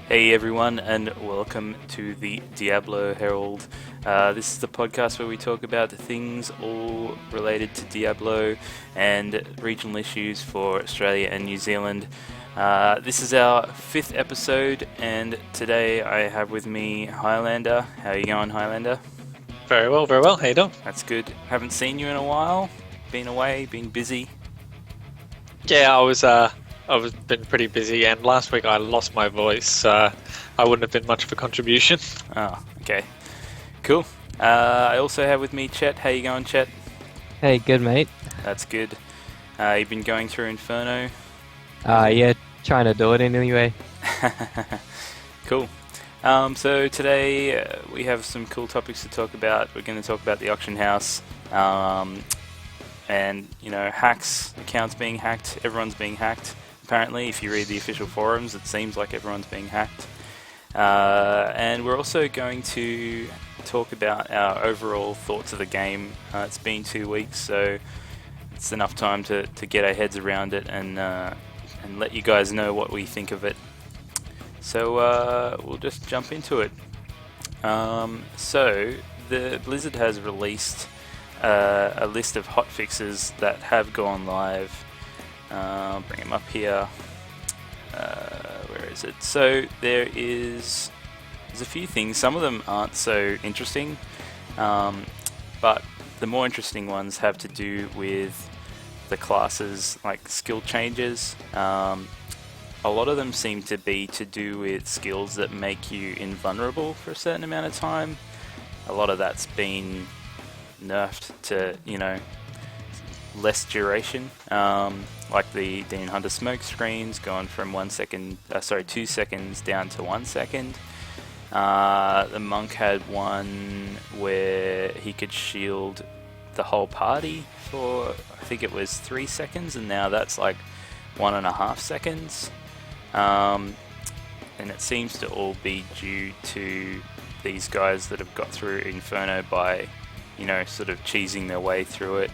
Hey everyone, and welcome to the Diabloherald. This is the podcast where we talk about things all related to Diablo and regional issues for Australia and New Zealand. This is our 5th episode, and today I have with me Highlander. How are you going, Highlander? Very well, very well. How you doing? That's good. Haven't seen you in a while. Been away, been busy. Yeah, I was been pretty busy, and last week I lost my voice. I wouldn't have been much of a contribution. Oh, okay. Cool. I also have with me Chet. How you going, Chet? Hey, good mate. That's good. You've been going through Inferno. Yeah, trying to do it anyway. Cool. So today we have some cool topics to talk about. We're going to talk about the auction house, and hacks, accounts being hacked. Everyone's being hacked. Apparently, if you read the official forums, it seems like everyone's being hacked. And we're also going to talk about our overall thoughts of the game. It's been 2 weeks, so it's enough time to get our heads around it and let you guys know what we think of it. So we'll just jump into it. So the Blizzard has released a list of hotfixes that have gone live. I'll bring them up here. Where is it? So there's a few things. Some of them aren't so interesting, but the more interesting ones have to do with the classes, like skill changes. A lot of them seem to be to do with skills that make you invulnerable for a certain amount of time. A lot of that's been nerfed to, less duration. Like the Demon Hunter smoke screens gone from 2 seconds down to 1 second. The monk had one where he could shield the whole party for, I think it was 3 seconds, and now that's like 1.5 seconds. And it seems to all be due to these guys that have got through Inferno by, sort of cheesing their way through it.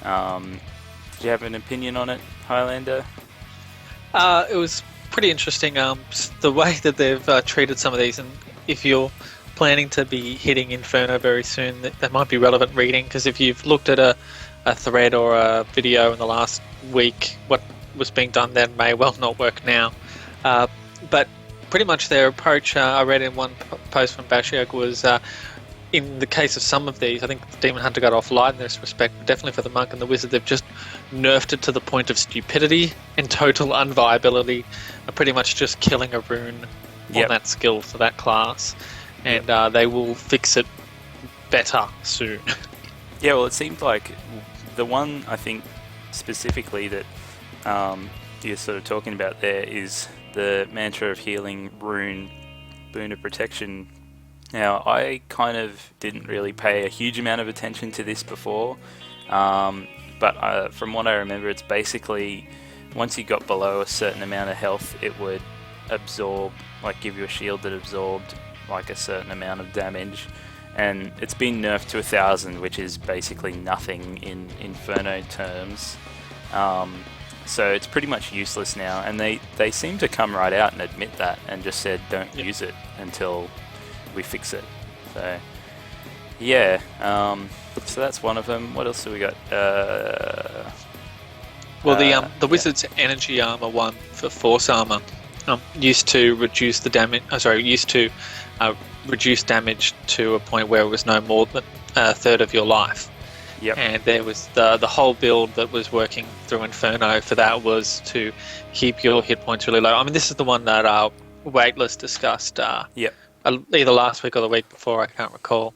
Do you have an opinion on it, Highlander? It was pretty interesting. The way that they've treated some of these, and if you're planning to be hitting Inferno very soon, that might be relevant reading, because if you've looked at a thread or a video in the last week, what was being done then may well not work now. But pretty much their approach, I read in one post from Bashiok, was in the case of some of these, I think the Demon Hunter got off light in this respect, but definitely for the Monk and the Wizard, they've just nerfed it to the point of stupidity and total unviability, pretty much just killing a rune on that skill for that class, and they will fix it better soon. Yeah, well, it seemed like the one, I think, specifically that you're sort of talking about there is the Mantra of Healing rune, Boon of Protection. Now, I kind of didn't really pay a huge amount of attention to this before, but from what I remember, it's basically once you got below a certain amount of health, it would absorb, like give you a shield that absorbed like a certain amount of damage, and it's been nerfed to 1,000, which is basically nothing in Inferno terms. So it's pretty much useless now, and they seem to come right out and admit that and just said don't use it until we fix it. So yeah, so that's one of them. What else do we got? The Wizard's Energy Armor one for Force Armor used to reduce the damage. Reduce damage to a point where it was no more than a third of your life. Yep. And there was the whole build that was working through Inferno for that was to keep your hit points really low. I mean, this is the one that Weightless discussed. Yep. Either last week or the week before, I can't recall,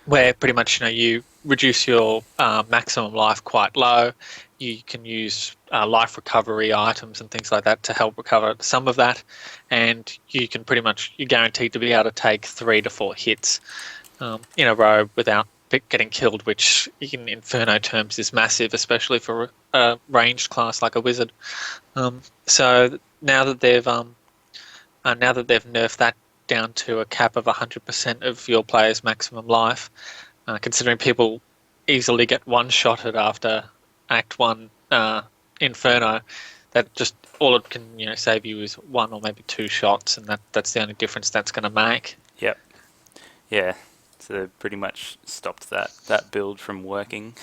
where pretty much you reduce your maximum life quite low. You can use life recovery items and things like that to help recover some of that, and you're guaranteed to be able to take 3 to 4 hits in a row without getting killed, which in Inferno terms is massive, especially for a ranged class like a wizard. So now that they've nerfed that down to a cap of 100% of your player's maximum life, considering people easily get one-shotted after Act 1 Inferno, that just all it can save you is 1 or maybe 2 shots, and that's the only difference that's going to make. Yep. Yeah. So they pretty much stopped that build from working.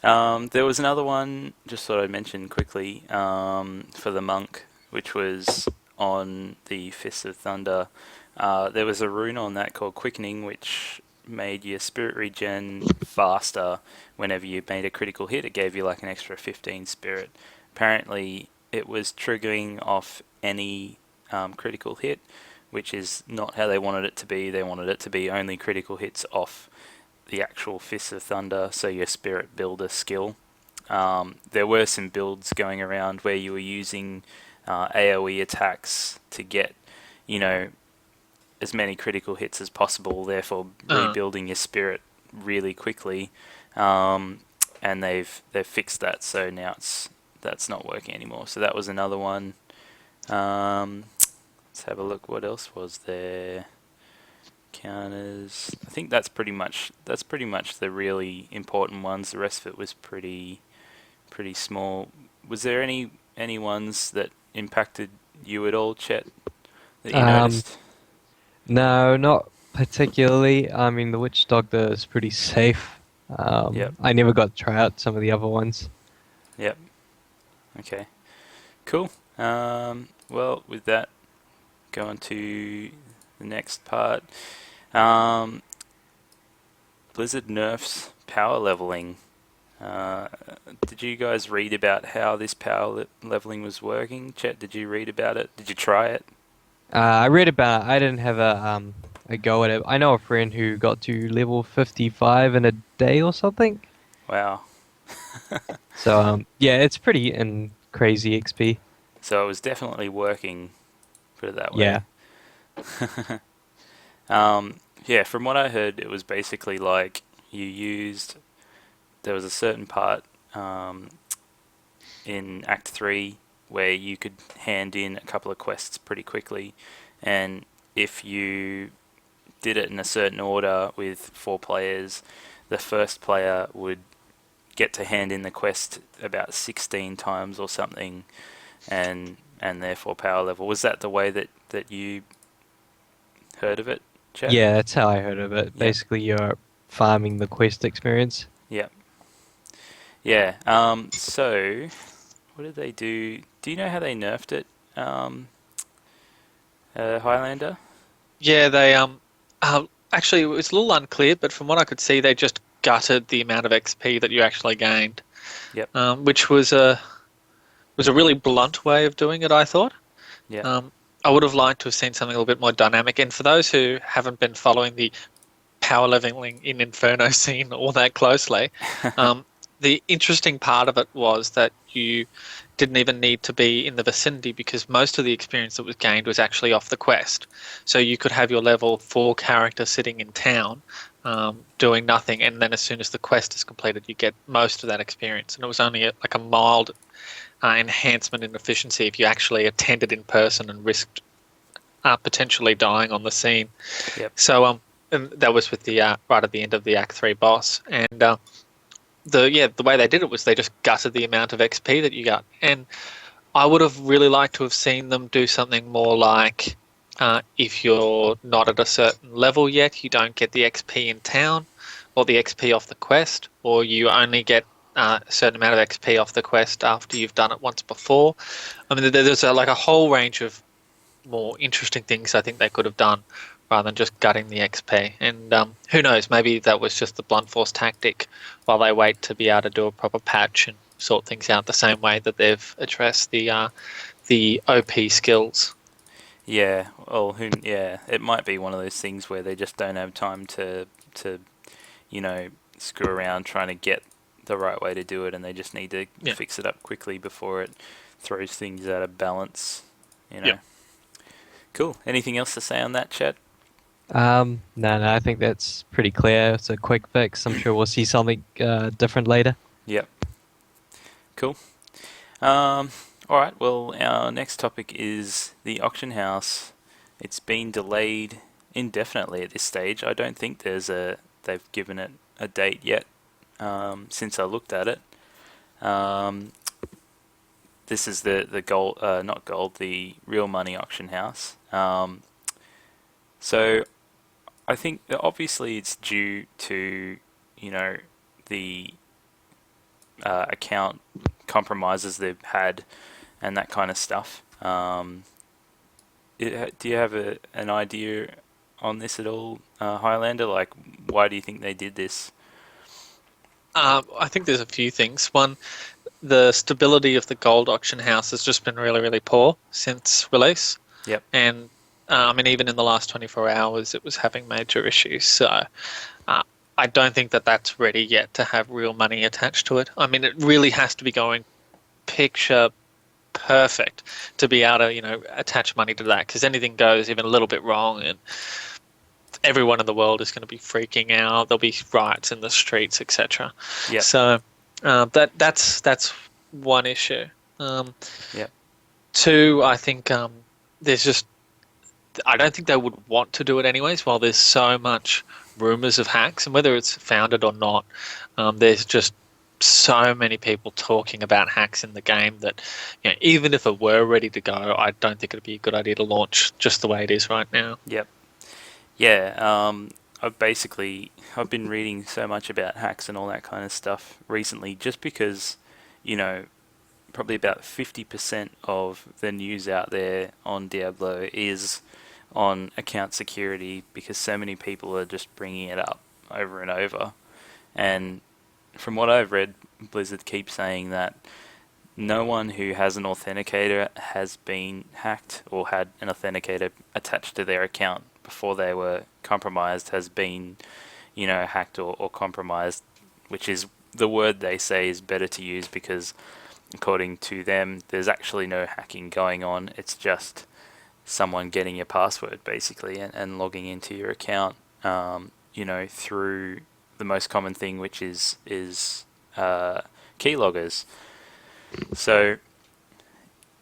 There was another one, just thought I'd mention quickly, for the monk, which was on the Fist of Thunder. There was a rune on that called Quickening, which made your spirit regen faster whenever you made a critical hit. It gave you like an extra 15 spirit. Apparently, it was triggering off any critical hit, which is not how they wanted it to be. They wanted it to be only critical hits off the actual Fist of Thunder, so your Spirit Builder skill. There were some builds going around where you were using AoE attacks to get, as many critical hits as possible, therefore rebuilding your spirit really quickly. And they've fixed that, so now that's not working anymore. So that was another one. Let's have a look. What else was there? Counters. I think that's pretty much the really important ones. The rest of it was pretty small. Was there any ones that impacted you at all, Chet, that you noticed? No, not particularly. I mean, the Witch Doctor is pretty safe. Yep. I never got to try out some of the other ones. Yep. Okay. Cool. Well, with that, go on to the next part. Blizzard nerfs power leveling. Did you guys read about how this power leveling was working? Chet, did you read about it? Did you try it? I read about it. I didn't have a go at it. I know a friend who got to level 55 in a day or something. Wow. So yeah, it's pretty crazy XP. So it was definitely working, put it that way. Yeah. Yeah, from what I heard, it was basically like there was a certain part in Act 3 where you could hand in a couple of quests pretty quickly, and if you did it in a certain order with 4 players, the first player would get to hand in the quest about 16 times or something, and therefore power level. Was that the way that you heard of it, Chad? Yeah, that's how I heard of it. Yep. Basically, you're farming the quest experience. Yep. Yeah. So, what did they do? Do you know how they nerfed it, Highlander? Yeah, they actually it was a little unclear, but from what I could see, they just gutted the amount of XP that you actually gained. Yep. Which was a really blunt way of doing it, I thought. Yeah. I would have liked to have seen something a little bit more dynamic. And for those who haven't been following the power leveling in Inferno scene all that closely, the interesting part of it was that you didn't even need to be in the vicinity, because most of the experience that was gained was actually off the quest. So you could have your level 4 character sitting in town doing nothing, and then as soon as the quest is completed, you get most of that experience. And it was only like a mild enhancement in efficiency if you actually attended in person and risked potentially dying on the scene. Yep. So and that was with the right at the end of the Act 3 boss, and the way they did it was they just gutted the amount of XP that you got. And I would have really liked to have seen them do something more like, if you're not at a certain level yet, you don't get the XP in town or the XP off the quest, or you only get a certain amount of XP off the quest after you've done it once before. I mean, there's a whole range of more interesting things I think they could have done rather than just gutting the XP. And who knows, maybe that was just the blunt force tactic while they wait to be able to do a proper patch and sort things out the same way that they've addressed the OP skills. Yeah, well, it might be one of those things where they just don't have time to screw around trying to get the right way to do it, and they just need to fix it up quickly before it throws things out of balance. Yep. Cool. Anything else to say on that, Chat? No, I think that's pretty clear. It's a quick fix. I'm sure we'll see something different later. Yep. Cool. All right. Well, our next topic is the auction house. It's been delayed indefinitely at this stage. I don't think they've given it a date yet. Since I looked at it, this is the gold, not gold, the real money auction house. So I think that obviously it's due to, you know, the account compromises they've had and that kind of stuff. Do you have an idea on this at all, Highlander? Like, why do you think they did this? I think there's a few things. One, the stability of the gold auction house has just been really, really poor since release. Yep. And I mean, even in the last 24 hours, it was having major issues. So I don't think that that's ready yet to have real money attached to it. I mean, it really has to be going picture perfect to be able to, attach money to that, because anything goes even a little bit wrong and everyone in the world is going to be freaking out. There'll be riots in the streets, etc. Yep. So that's one issue. Yep. Two, I think there's just, I don't think they would want to do it anyways, while there's so much rumors of hacks, and whether it's founded or not, there's just so many people talking about hacks in the game that, even if it were ready to go, I don't think it'd be a good idea to launch just the way it is right now. Yep. Yeah. I've been reading so much about hacks and all that kind of stuff recently, just because, probably about 50% of the news out there on Diablo is on account security, because so many people are just bringing it up over and over. And from what I've read, Blizzard keeps saying that no one who has an authenticator has been hacked or had an authenticator attached to their account before they were compromised has been, hacked or compromised, which is the word they say is better to use, because according to them, there's actually no hacking going on. It's just someone getting your password, basically, and logging into your account, through the most common thing, which is keyloggers. So,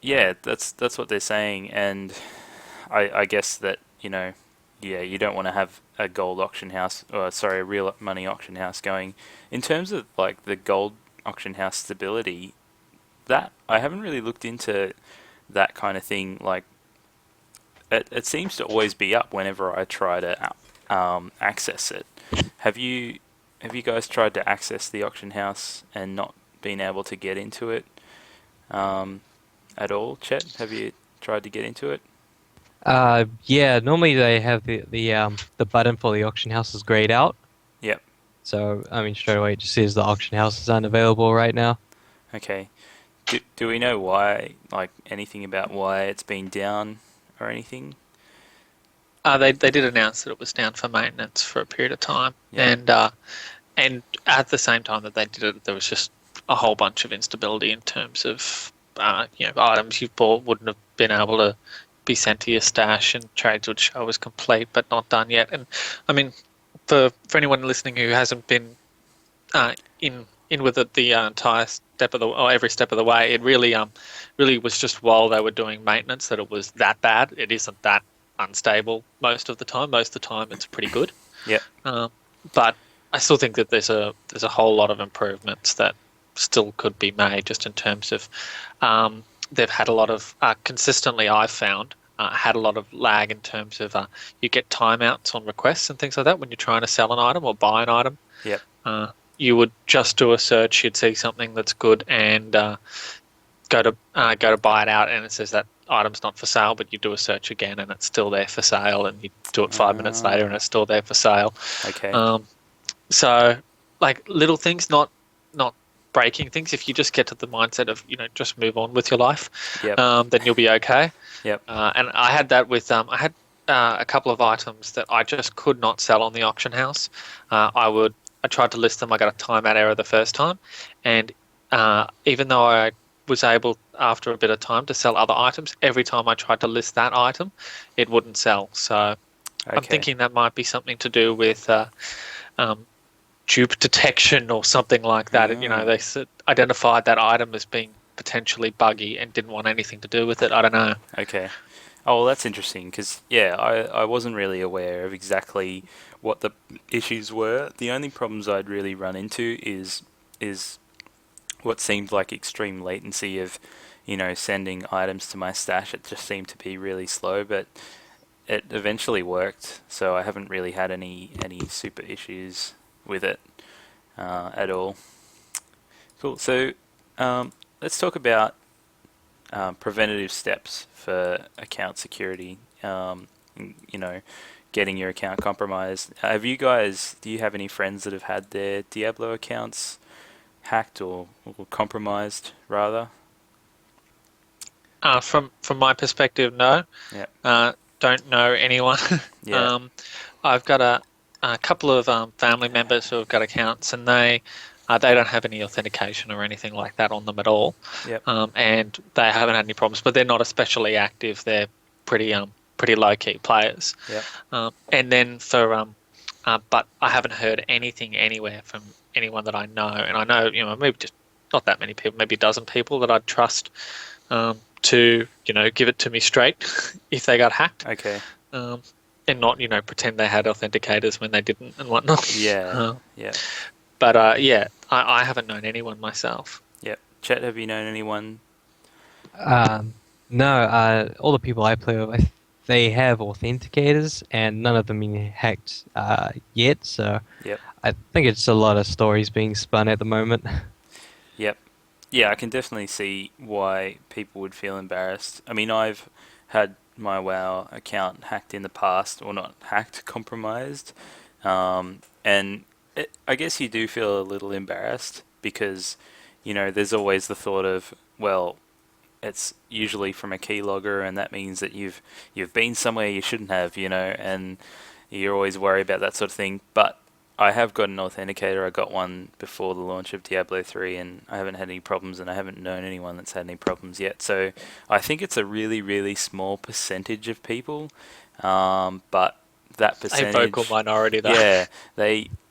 yeah, that's what they're saying, and I guess that, you don't want to have a gold auction house, a real money auction house going. In terms of, like, the gold auction house stability, that I haven't really looked into that kind of thing. Like, it seems to always be up whenever I try to access it. Have you guys tried to access the auction house and not been able to get into it at all? Chet, have you tried to get into it? Yeah. Normally they have the button for the auction house is grayed out. Yep. So I mean, straight away it just says the auction house is unavailable right now. Okay. Do we know why? Like, anything about why it's been down or anything? They did announce that it was down for maintenance for a period of time, Yeah. and at the same time that they did it, there was just a whole bunch of instability in terms of items you bought wouldn't have been able to be sent to your stash, and trades would show as complete but not done yet. And I mean, for anyone listening who hasn't been in with it the entire step of the or every step of the way, it really was just while they were doing maintenance that it was that bad. It isn't that unstable most of the time. Most of the time, it's pretty good. Yeah. But I still think that there's a whole lot of improvements that still could be made, just in terms of they've had a lot of consistently. I've found had a lot of lag in terms of you get timeouts on requests and things like that when you're trying to sell an item or buy an item. Yep. You would just do a search, you'd see something that's good, and go to buy it out, and it says that item's not for sale, but you do a search again and it's still there for sale, and you do it 5 minutes later and it's still there for sale. Okay. So, like, little things, not breaking things. If you just get to the mindset of just move on with your life, Yep. then you'll be okay. Yep. And I had that with I had a couple of items that I just could not sell on the auction house. I tried to list them. I got a timeout error the first time, and even though I was able after a bit of time to sell other items, every time I tried to list that item, it wouldn't sell. So I'm thinking that might be something to do with dupe detection or something like that. They identified that item as being potentially buggy and didn't want anything to do with it. I don't know. Okay. Oh, well, that's interesting, because, I wasn't really aware of exactly what the issues were. The only problems I'd really run into is what seemed like extreme latency of, sending items to my stash. It just seemed to be really slow, but it eventually worked. So I haven't really had any super issues with it at all. Cool. So let's talk about preventative steps for account security. Getting your account compromised. Do you have any friends that have had their Diablo accounts hacked or compromised, rather? From my perspective, no. Yeah. Don't know anyone. Yeah. I've got a couple of family members who have got accounts, and they don't have any authentication or anything like that on them at all. Yep. And they haven't had any problems, but they're not especially active. They're pretty low key players. Yep. And then but I haven't heard anything anywhere from anyone that I know, and I know maybe just not that many people, maybe a dozen people that I'd trust to give it to me straight if they got hacked. Okay. And not pretend they had authenticators when they didn't and whatnot. Yeah. Yeah. But I haven't known anyone myself. Yep. Chet, have you known anyone? No. All the people I play with, they have authenticators, and none of them been hacked yet. So Yep. I think it's a lot of stories being spun at the moment. Yep. Yeah, I can definitely see why people would feel embarrassed. I mean, I've had my WoW account hacked in the past, or not hacked, compromised, and I guess you do feel a little embarrassed because, there's always the thought of, well, it's usually from a keylogger, and that means that you've been somewhere you shouldn't have, and you're always worried about that sort of thing. But I have got an authenticator. I got one before the launch of Diablo 3, and I haven't had any problems, and I haven't known anyone that's had any problems yet. So I think it's a really, really small percentage of people, but that percentage... A vocal minority, though. Yeah,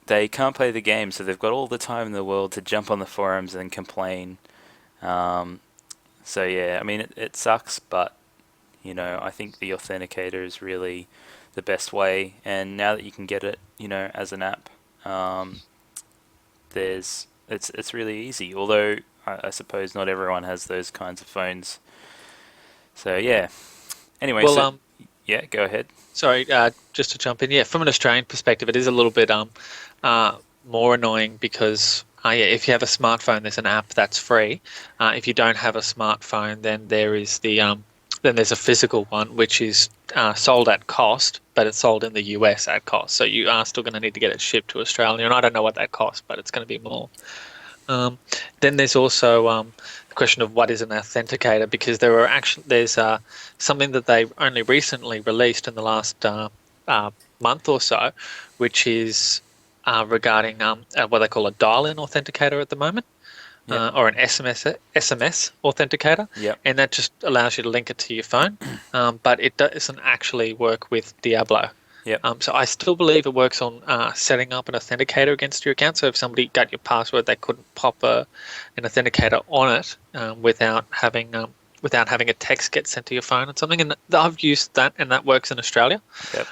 they can't play the game, so they've got all the time in the world to jump on the forums and complain. So yeah, I mean, it sucks, but, I think the authenticator is really the best way, and now that you can get it, as an app, it's really easy. Although I suppose not everyone has those kinds of phones. So yeah. Anyway, well, yeah, go ahead. Sorry, just to jump in. Yeah, from an Australian perspective, it is a little bit more annoying because if you have a smartphone, there's an app that's free. If you don't have a smartphone, then there is then there's a physical one which is sold at cost, but it's sold in the US at cost. So you are still going to need to get it shipped to Australia, and I don't know what that costs, but it's going to be more. Then there's also the question of what is an authenticator, because there's something that they only recently released in the last month or so, which is regarding what they call a dial-in authenticator at the moment. Yep. Or an SMS authenticator, Yep. and that just allows you to link it to your phone, but it doesn't actually work with Diablo. Yep. So I still believe it works on setting up an authenticator against your account. So if somebody got your password, they couldn't pop an authenticator on it without having a text get sent to your phone or something. And I've used that, and that works in Australia. Yep.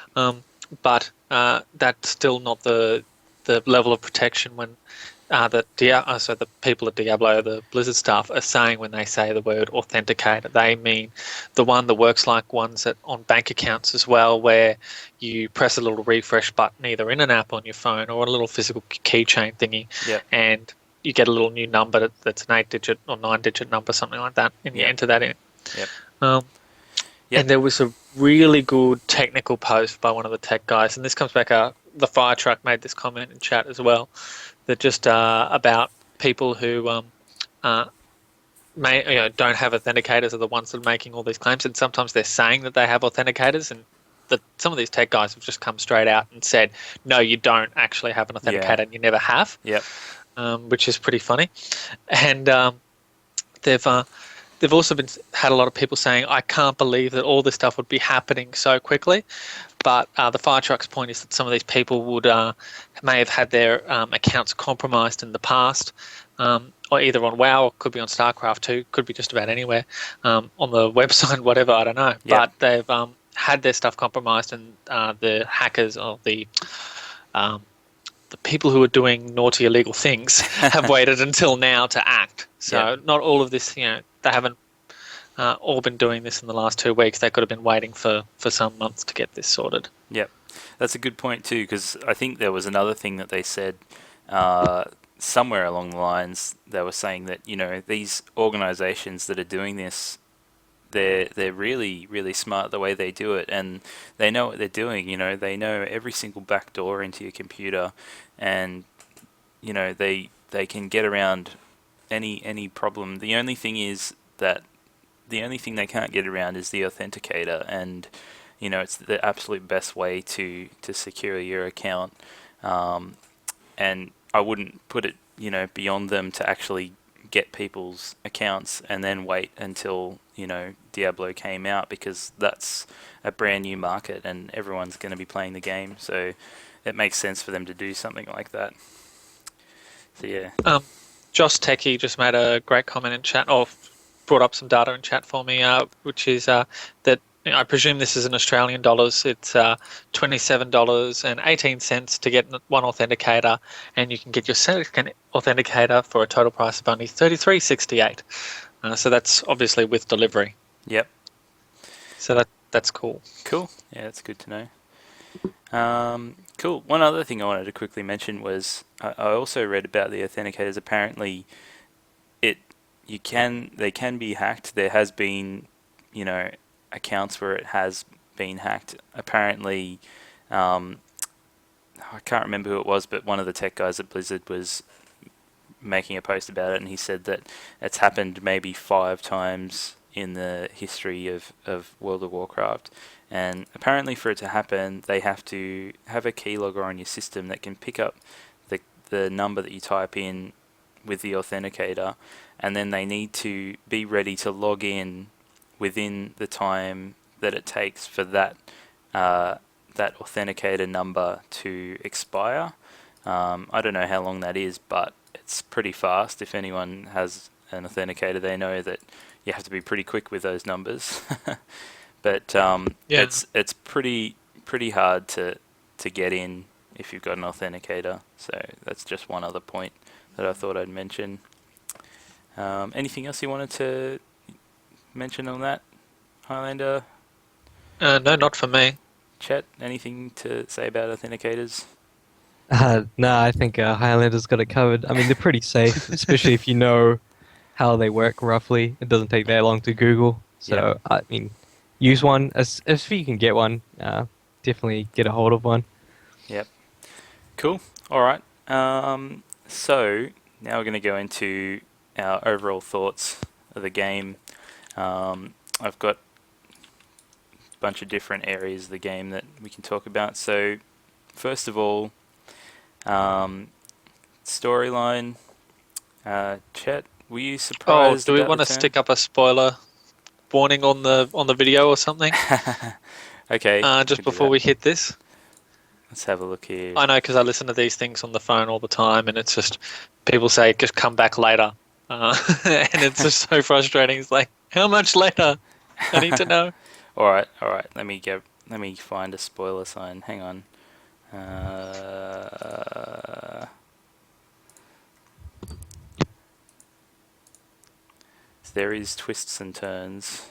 But that's still not the level of protection when so the people at Diablo, the Blizzard staff, are saying when they say the word authenticator, they mean the one that works like ones that on bank accounts as well, where you press a little refresh button either in an app on your phone or a little physical keychain thingy, Yep. and you get a little new number that's an 8-digit or 9-digit number, something like that, and you Yep. enter that in. Yep. And there was a really good technical post by one of the tech guys, and this comes back the fire truck made this comment in chat as well, that just about people who don't have authenticators are the ones that are making all these claims, and sometimes they're saying that they have authenticators, and that some of these tech guys have just come straight out and said, no, you don't actually have an authenticator, and you never have. Yep. Which is pretty funny. And they've also had a lot of people saying, I can't believe that all this stuff would be happening so quickly. But the fire truck's point is that some of these people may have had their accounts compromised in the past, or either on WoW, or could be on StarCraft 2, could be just about anywhere, on the website, whatever, I don't know. Yep. But they've had their stuff compromised, and the hackers or the people who are doing naughty illegal things have waited until now to act. So Yep. not all of this, they haven't all been doing this in the last 2 weeks. They could have been waiting for some months to get this sorted. Yep, that's a good point too, because I think there was another thing that they said somewhere along the lines. They were saying that these organisations that are doing this, they're really, really smart the way they do it, and they know what they're doing. They know every single back door into your computer, and they can get around any problem. The only thing they can't get around is the authenticator, and it's the absolute best way to secure your account. And I wouldn't put it beyond them to actually get people's accounts and then wait until Diablo came out, because that's a brand new market and everyone's going to be playing the game, so it makes sense for them to do something like that. So yeah. Josh Techie just made a great comment in chat, or brought up some data in chat for me, which is that I presume this is in Australian dollars. It's $27.18 to get one authenticator, and you can get your second authenticator for a total price of only $33.68. So that's obviously with delivery. Yep. So that's cool. Cool. Yeah, that's good to know. Cool. One other thing I wanted to quickly mention was I also read about the authenticators. Apparently, they can be hacked. There has been, accounts where it has been hacked. Apparently, I can't remember who it was, but one of the tech guys at Blizzard was making a post about it, and he said that it's happened maybe 5 times in the history of World of Warcraft. And apparently for it to happen, they have to have a keylogger on your system that can pick up the number that you type in with the authenticator, and then they need to be ready to log in within the time that it takes for that authenticator number to expire. I don't know how long that is, but it's pretty fast. If anyone has an authenticator, they know that you have to be pretty quick with those numbers. But it's pretty hard to get in if you've got an authenticator. So that's just one other point that I thought I'd mention. Anything else you wanted to mention on that, Highlander? No, not for me. Chet, anything to say about authenticators? No, I think Highlander's got it covered. I mean, they're pretty safe, especially if you know how they work roughly. It doesn't take that long to Google. So, yeah. I mean, use one. If you can get one, definitely get a hold of one. Yep. Cool. All right. So, now we're going to go into our overall thoughts of the game. I've got a bunch of different areas of the game that we can talk about. So, first of all, storyline. Chet, were you surprised? Do we want to stick up a spoiler warning on the video or something? Okay. Just before we hit this. Let's have a look here. I know, because I listen to these things on the phone all the time, and it's just people say just come back later, and it's just so frustrating. It's like, how much later? I need to know. All right. Let me find a spoiler sign. Hang on. There is twists and turns.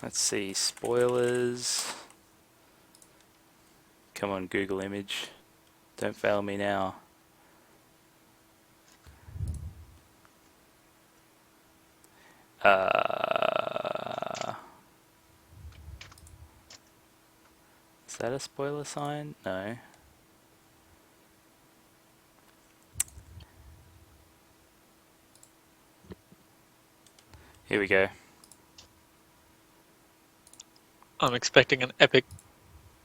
Let's see, spoilers. Come on, Google image. Don't fail me now. Is that a spoiler sign? No. Here we go. I'm expecting an epic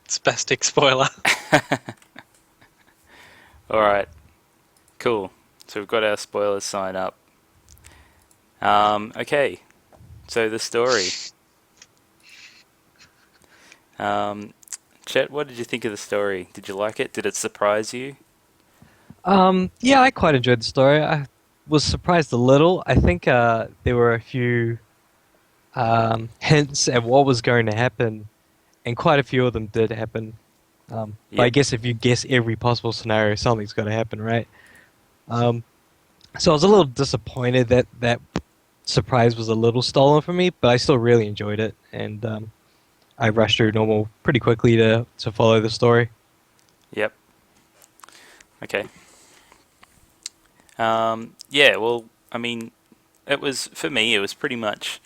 spastic spoiler. Alright. Cool. So we've got our spoilers sign up. Okay. So the story. Chet, what did you think of the story? Did you like it? Did it surprise you? Yeah, I quite enjoyed the story. I was surprised a little. I think there were a few hints at what was going to happen, and quite a few of them did happen. But I guess if you guess every possible scenario, something's going to happen, right? So I was a little disappointed that surprise was a little stolen from me, but I still really enjoyed it, and I rushed through normal pretty quickly to follow the story. Yep. Okay. Yeah, well, I mean, it was, for me, it was pretty much,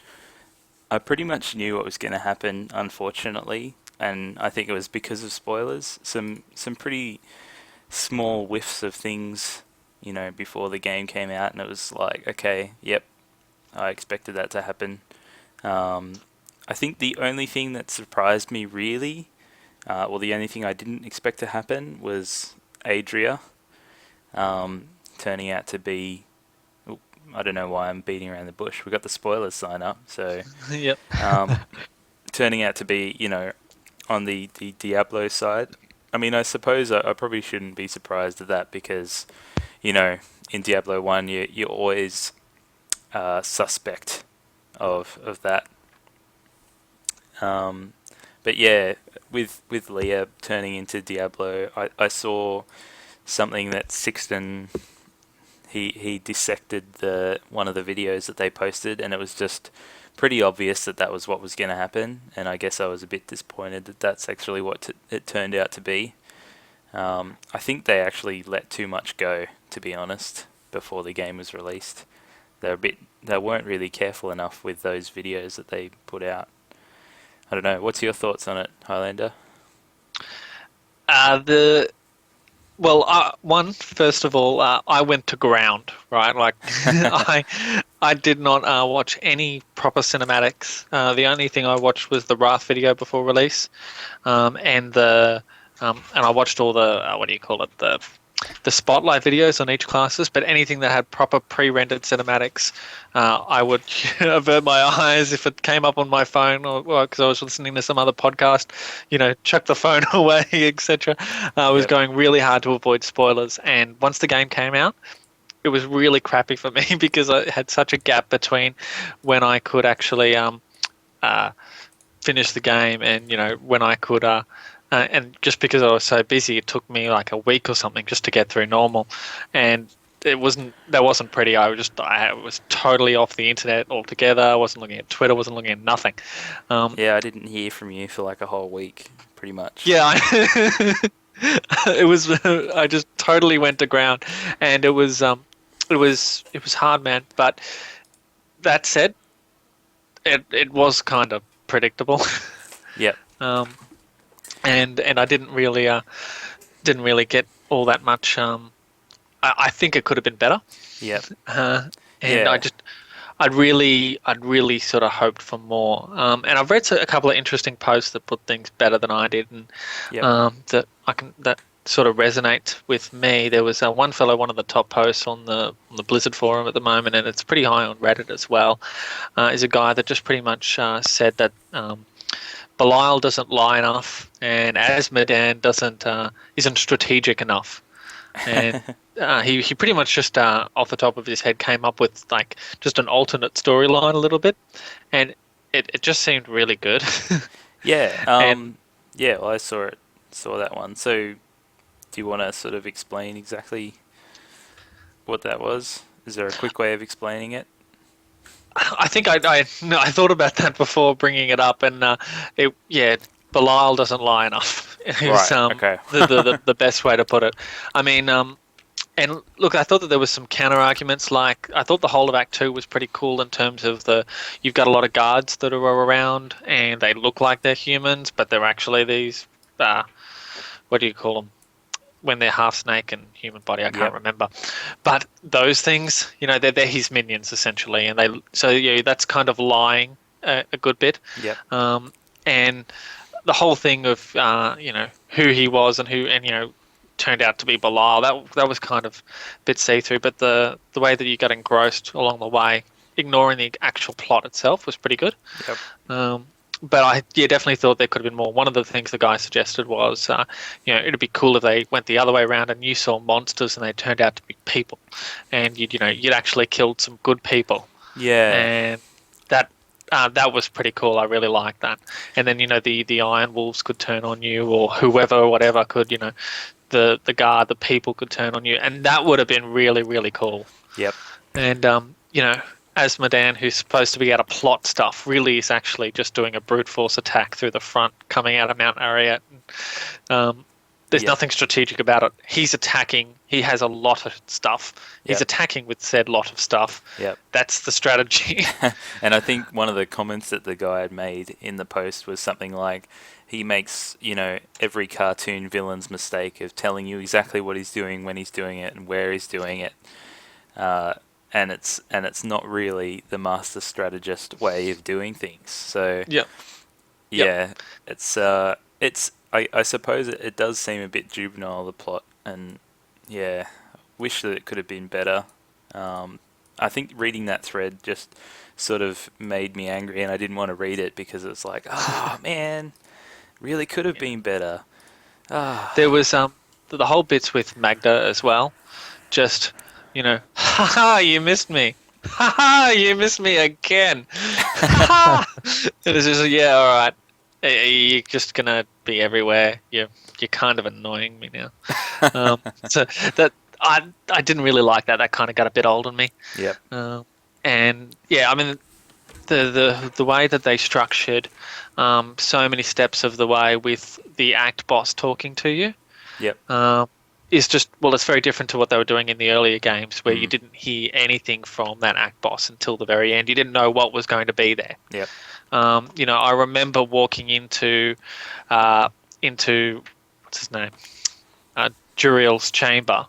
I pretty much knew what was going to happen, unfortunately, and I think it was because of spoilers. Some pretty small whiffs of things, before the game came out, and it was like, okay, yep, I expected that to happen. I think the only thing that surprised me really, well, the only thing I didn't expect to happen was Adria turning out to be. I don't know why I'm beating around the bush. We got the spoilers sign up, so Yep. turning out to be, on the Diablo side. I mean, I suppose I probably shouldn't be surprised at that because, in Diablo 1, you're always suspect of that. But yeah, with Leah turning into Diablo, I saw something that Sixten, he dissected one of the videos that they posted, and it was just pretty obvious that was what was going to happen, and I guess I was a bit disappointed that that's actually what it turned out to be. I think they actually let too much go, to be honest, before the game was released. They weren't really careful enough with those videos that they put out. I don't know. What's your thoughts on it, Highlander? First of all, I went to ground, right? Like, I did not watch any proper cinematics. The only thing I watched was the Wrath video before release, and I watched all the the spotlight videos on each classes. But anything that had proper pre-rendered cinematics, I would avert my eyes if it came up on my phone, or because I was listening to some other podcast, chuck the phone away, etc. I was going really hard to avoid spoilers. And once the game came out, it was really crappy for me because I had such a gap between when I could actually finish the game and when I could. And just because I was so busy, it took me like a week or something just to get through normal, and that wasn't pretty. I was totally off the internet altogether. I wasn't looking at Twitter, wasn't looking at nothing. Yeah, I didn't hear from you for like a whole week, pretty much. Yeah, it was. I just totally went to ground, and it was hard, man. But that said, it was kind of predictable. Yep. And I didn't really get all that much. I think it could have been better. Yep. I'd really sort of hoped for more. And I've read a couple of interesting posts that put things better than I did, and that sort of resonate with me. There was one of the top posts on the Blizzard forum at the moment, and it's pretty high on Reddit as well. Is a guy that just pretty much said that. Belial doesn't lie enough, and Azmodan isn't strategic enough, and he pretty much just off the top of his head came up with like just an alternate storyline a little bit, and it just seemed really good. Yeah, yeah. Well, I saw that one. So, do you want to sort of explain exactly what that was? Is there a quick way of explaining it? I think I thought about that before bringing it up, and Belial doesn't lie enough. Is okay. the best way to put it. I mean, and look, I thought that there was some counter arguments. Like, I thought the whole of Act 2 was pretty cool in terms of you've got a lot of guards that are around, and they look like they're humans, but they're actually these what do you call them? When they're half snake and human body, I can't remember. But those things, they're his minions essentially, and that's kind of lying a good bit. Yep. And the whole thing of who he was and turned out to be Belial, that was kind of a bit see-through. But the way that you got engrossed along the way, ignoring the actual plot itself, was pretty good. Yep. But I definitely thought there could have been more. One of the things the guy suggested was, it'd be cool if they went the other way around and you saw monsters and they turned out to be people, and you'd actually killed some good people. Yeah. And that was pretty cool. I really liked that. And then the Iron Wolves could turn on you, or whoever or whatever could, the guard, the people could turn on you, and that would have been really, really cool. Yep. And Asmodan, who's supposed to be able to plot stuff, really is actually just doing a brute force attack through the front, coming out of Mount Ariat. There's Yep. nothing strategic about it. He's attacking. He has a lot of stuff. He's Yep. attacking with said lot of stuff. Yep. That's the strategy. And I think one of the comments that the guy had made in the post was something like, he makes, every cartoon villain's mistake of telling you exactly what he's doing, when he's doing it, and where he's doing it. And it's not really the master strategist way of doing things. So Yep. yeah, it's I suppose it does seem a bit juvenile, the plot, and yeah, wish that it could have been better. I think reading that thread just sort of made me angry, and I didn't want to read it because it's like, oh man, really could have been better. There was the whole bits with Magda as well. Just, haha, you missed me. Haha, you missed me again. Haha. It was just, yeah, all right. You're just gonna be everywhere. You're kind of annoying me now. So that I didn't really like that. That kind of got a bit old on me. Yep. And yeah, I mean, the way that they structured so many steps of the way with the act boss talking to you. Yep. Is just, well, it's very different to what they were doing in the earlier games where you didn't hear anything from that act boss until the very end. You didn't know what was going to be there. Yep. I remember walking into what's his name, Juriel's chamber,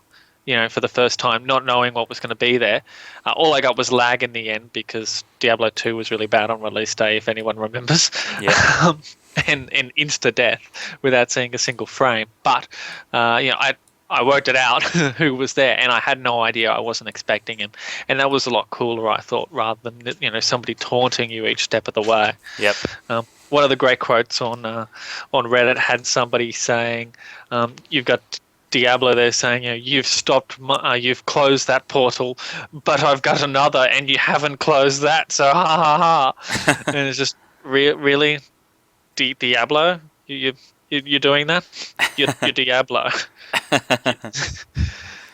for the first time, not knowing what was going to be there. All I got was lag in the end because Diablo 2 was really bad on release day, if anyone remembers. Yeah. And insta death without seeing a single frame. But I worked it out who was there, and I had no idea. I wasn't expecting him, and that was a lot cooler, I thought, rather than somebody taunting you each step of the way. Yep. One of the great quotes on Reddit had somebody saying, "You've got Diablo there saying, you've you've closed that portal, but I've got another, and you haven't closed that, so ha ha ha." And it's just really, Diablo, you're doing that? You're Diablo.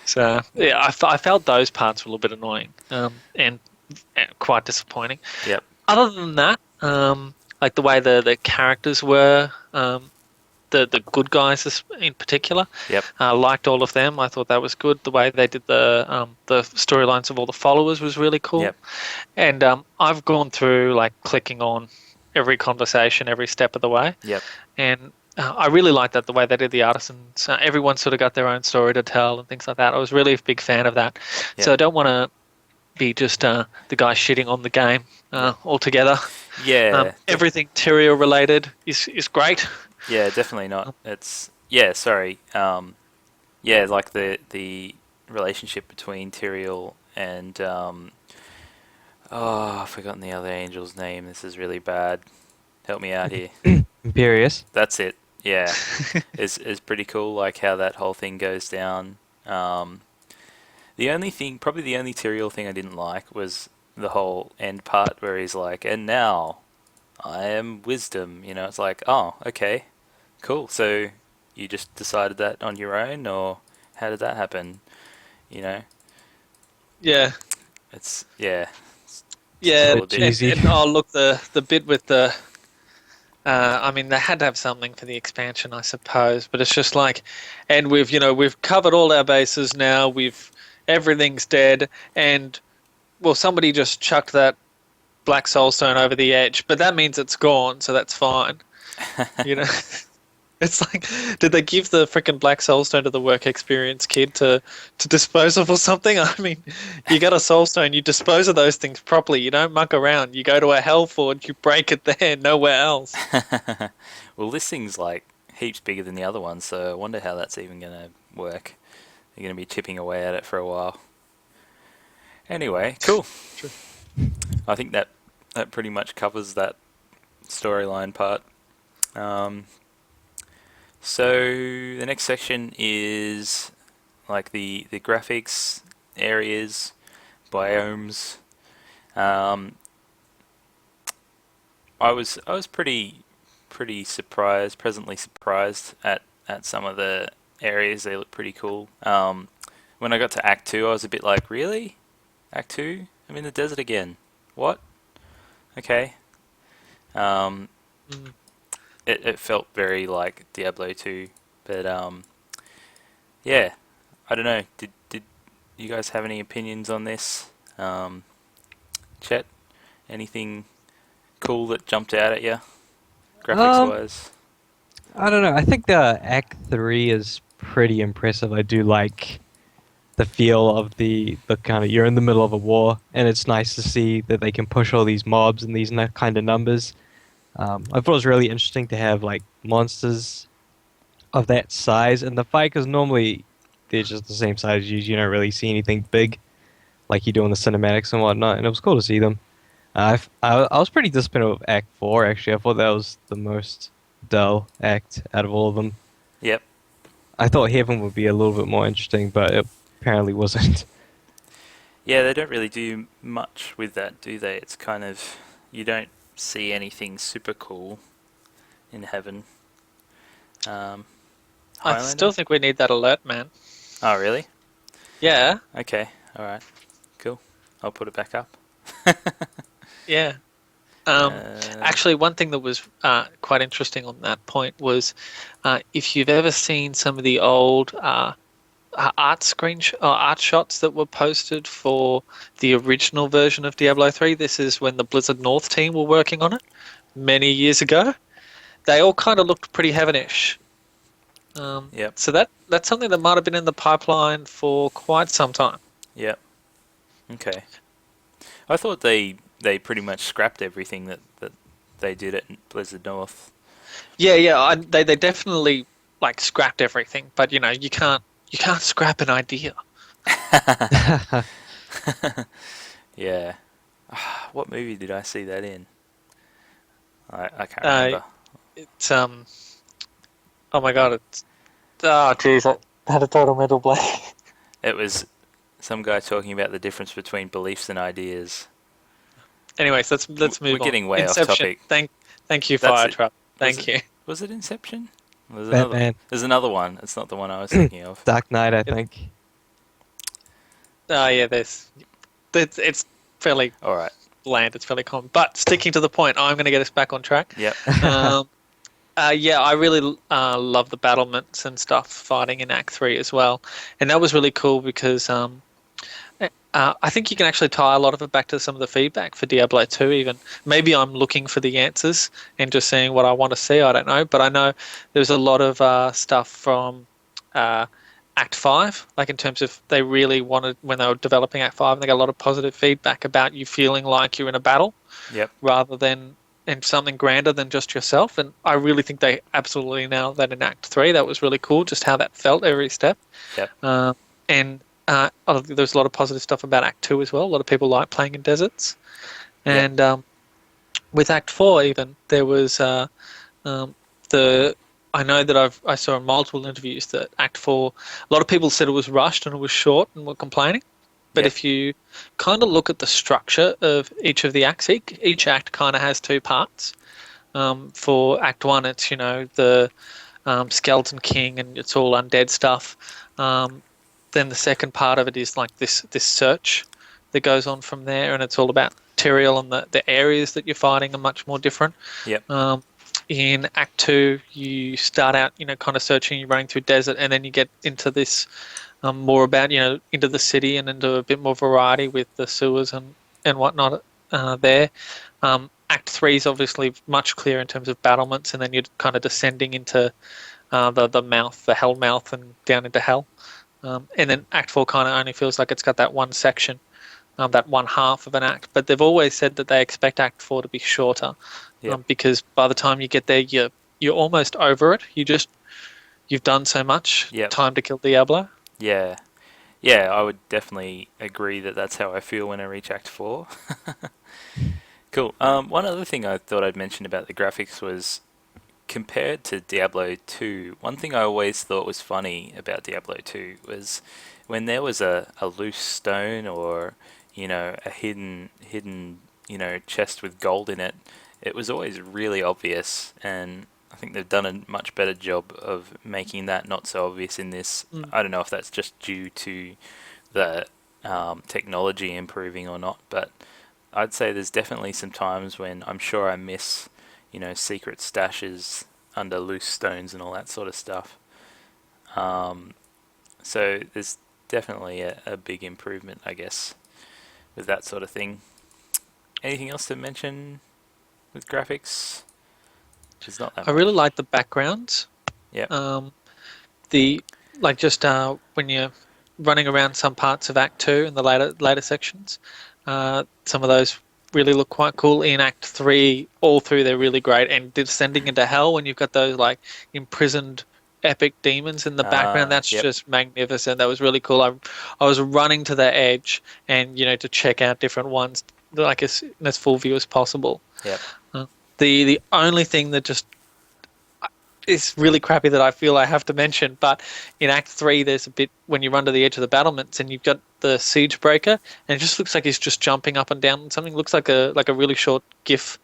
So yeah, I felt those parts were a little bit annoying and quite disappointing. Yep. Other than that, like the way the characters were, the good guys in particular, Yep. I liked all of them. I thought that was good. The way they did the storylines of all the followers was really cool. Yep. And I've gone through like clicking on every conversation every step of the way. Yep. And I really like that, the way they did the artisans. Everyone sort of got their own story to tell and things like that. I was really a big fan of that. Yep. So I don't want to be just the guy shitting on the game altogether. Yeah. Everything Tyrael related is great. Yeah, definitely not. It's sorry. Like the relationship between Tyrael and I've forgotten the other angel's name. This is really bad. Help me out here. Imperious. That's it. Yeah, is pretty cool. Like how that whole thing goes down. The only Tyrael thing I didn't like was the whole end part where he's like, "And now, I am wisdom." It's like, oh, okay, cool. So you just decided that on your own, or how did that happen? Yeah. It's yeah. Yeah, bit cheesy. and look, the bit with the, I mean, they had to have something for the expansion, I suppose, but it's just like, and we've covered all our bases now. Everything's dead, and well, somebody just chucked that black soulstone over the edge, but that means it's gone, so that's fine. It's like, did they give the freaking black soulstone to the work experience kid to dispose of or something? I mean, you got a soulstone, you dispose of those things properly. You don't muck around. You go to a hellforge, you break it there, nowhere else. Well, this thing's like heaps bigger than the other one, so I wonder how that's even going to work. You're going to be chipping away at it for a while. Anyway, cool. True. I think that pretty much covers that storyline part. So the next section is like the graphics, areas, biomes. I was pretty surprised, pleasantly surprised at some of the areas. They look pretty cool. When I got to Act 2, I was a bit like, really? Act 2? I'm in the desert again. what? Okay. Um, Mm. it felt very like Diablo 2, but yeah, I don't know. Did you guys have any opinions on this? Chet, anything cool that jumped out at you, graphics Um, wise? I don't know. I think the Act 3 is pretty impressive. I do like the feel of the kind of, you're in the middle of a war, and it's nice to see that they can push all these mobs and these kind of numbers. I thought it was really interesting to have like monsters of that size in the fight, because normally they're just the same size as you. You don't really see anything big like you do in the cinematics and whatnot, and it was cool to see them. I was pretty disappointed with Act 4, actually. I thought that was the most dull act out of all of them. Yep. I thought Heaven would be a little bit more interesting, but it apparently wasn't. Yeah, they don't really do much with that, do they? It's kind of, you don't see anything super cool in Heaven. I Highlander? still think we need that alert, man. Oh, really? Yeah, Okay, alright. Cool. I'll put it back up. yeah. Actually, one thing that was quite interesting on that point was if you've ever seen some of the old art shots that were posted for the original version of Diablo 3. This is when the Blizzard North team were working on it many years ago. They all kind of looked pretty heavenish. Yep. So that's something that might have been in the pipeline for quite some time. Yep. Okay. I thought they pretty much scrapped everything that they did at Blizzard North. Yeah. They definitely like scrapped everything, but you can't scrap an idea. Yeah. What movie did I see that in? I can't Uh, remember. it's oh my god, it's jeez, I had a total mental blank. It was some guy talking about the difference between beliefs and ideas. Anyways, let's move We're on. getting way off Inception. topic. Thank you, That's Fire it. Trap. Thank you. Was it Inception? Batman. There's another one. It's not the one I was thinking of. Dark Knight, I Yep. think. Yeah, it's fairly All right. bland. It's fairly common. But sticking to the point, I'm going to get us back on track. Yep. Yeah, I really love the battlements and stuff fighting in Act 3 as well. And that was really cool because I think you can actually tie a lot of it back to some of the feedback for Diablo 2 even. Maybe I'm looking for the answers and just seeing what I want to see, I don't know. But I know there's a lot of stuff from Act 5, like in terms of they really wanted, when they were developing Act 5, and they got a lot of positive feedback about you feeling like you're in a battle Yep. rather than in something grander than just yourself. And I really think they absolutely nailed that in Act 3. That was really cool, just how that felt every step. Yep. And there's a lot of positive stuff about Act 2 as well. A lot of people like playing in deserts. And with Act 4 even, there was I know that I saw in multiple interviews that Act 4, a lot of people said it was rushed and it was short and were complaining. But if you kind of look at the structure of each of the acts, each act kind of has two parts. For Act 1, it's, the Skeleton King and it's all undead stuff. Then the second part of it is like this search that goes on from there, and it's all about Tyrael, and the areas that you're fighting are much more different. Yep. In Act 2, you start out, kind of searching, you're running through desert, and then you get into this more about, into the city and into a bit more variety with the sewers and whatnot there. Act 3 is obviously much clearer in terms of battlements, and then you're kind of descending into the hell mouth, and down into hell. And then Act 4 kind of only feels like it's got that one section, that one half of an act. But they've always said that they expect Act 4 to be shorter, because by the time you get there, you're almost over it. You've done so much. Yep. Time to kill Diablo. Yeah. I would definitely agree that that's how I feel when I reach Act 4. Cool. One other thing I thought I'd mention about the graphics was, compared to Diablo 2, one thing I always thought was funny about Diablo 2 was when there was a loose stone or, a hidden chest with gold in it, it was always really obvious, and I think they've done a much better job of making that not so obvious in this. I don't know if that's just due to the technology improving or not, but I'd say there's definitely some times when I'm sure I miss, secret stashes under loose stones and all that sort of stuff. Um, so there's definitely a big improvement, I guess, with that sort of thing. Anything else to mention with graphics? There's not that I much. really like the backgrounds. Yep. The like just when you're running around some parts of Act Two in the later sections, some of those really look quite cool. In Act Three, all through they're really great. And descending into hell when you've got those like imprisoned epic demons in the background, that's Yep. just magnificent. That was really cool. I was running to the edge and to check out different ones like in as full view as possible. Yep. The only thing that just is really crappy that I feel I have to mention, but in Act 3 there's a bit when you run to the edge of the battlements and you've got the siege breaker and it just looks like he's just jumping up and down. Something looks like a really short GIF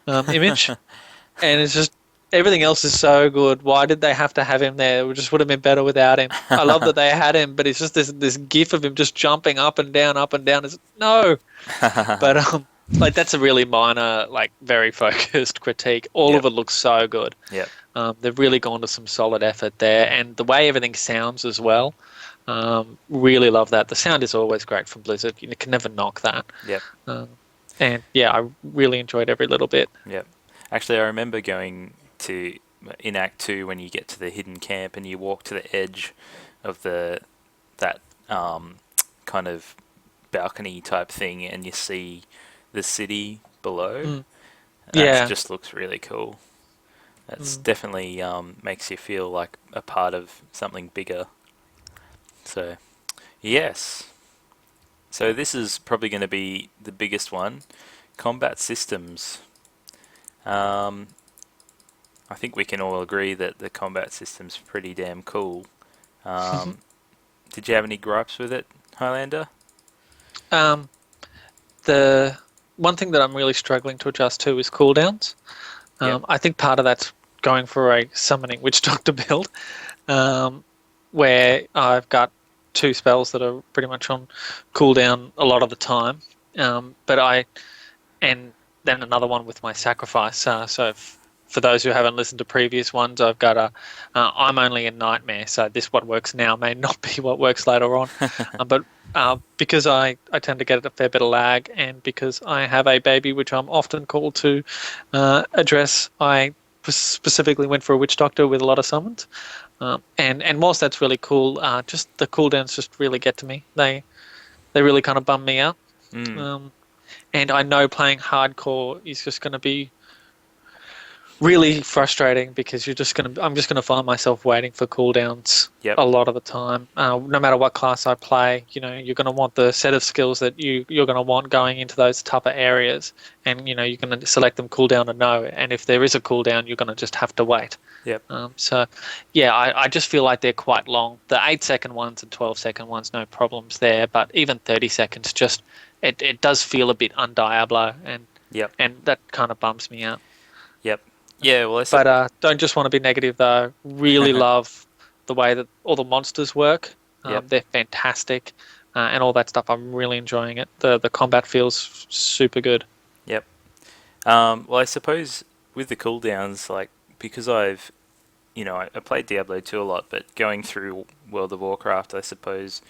image, and it's just everything else is so good. Why did they have to have him there? It just would have been better without him. I love that they had him, but it's just this GIF of him just jumping up and down, up and down. Is no, but like that's a really minor, like very focused critique. All Yep. of it looks so good. Yep. They've really gone to some solid effort there, and the way everything sounds as well. Really love that. The sound is always great from Blizzard. You can never knock that. Yep. And yeah, I really enjoyed every little bit. Yep. Actually, I remember going to in Act 2 when you get to the hidden camp and you walk to the edge of that kind of balcony type thing and you see the city below. Yeah. That just looks really cool. That's definitely makes you feel like a part of something bigger. So, yes. So this is probably going to be the biggest one. Combat systems. I think we can all agree that the combat system's pretty damn cool. Did you have any gripes with it, Highlander? The one thing that I'm really struggling to adjust to is cooldowns. Yep. I think part of that's going for a summoning witch doctor build, where I've got 2 spells that are pretty much on cooldown a lot of the time. And then another one with my sacrifice. For those who haven't listened to previous ones, I've got I'm only a nightmare, so what works now may not be what works later on. But because I tend to get a fair bit of lag, and because I have a baby which I'm often called to address, I specifically went for a witch doctor with a lot of summons. And whilst that's really cool, just the cooldowns just really get to me. They really kind of bum me out. And I know playing hardcore is just going to be really frustrating because I'm just going to find myself waiting for cooldowns a lot of the time. No matter what class I play, you're going to want the set of skills that you're going to want going into those tougher areas, and you're going to select them cooldown or no. And if there is a cooldown, you're going to just have to wait. Yep. So, yeah, I just feel like they're quite long. The 8-second ones and 12-second ones, no problems there. But even 30 seconds, just it does feel a bit un-Diablo, and that kind of bums me out. Yep. Yeah, well, but don't just want to be negative though. Really love the way that all the monsters work. They're fantastic, and all that stuff. I'm really enjoying it. The combat feels super good. Yep. Well, I suppose with the cooldowns, like because I've, I played Diablo 2 a lot, but going through World of Warcraft, I suppose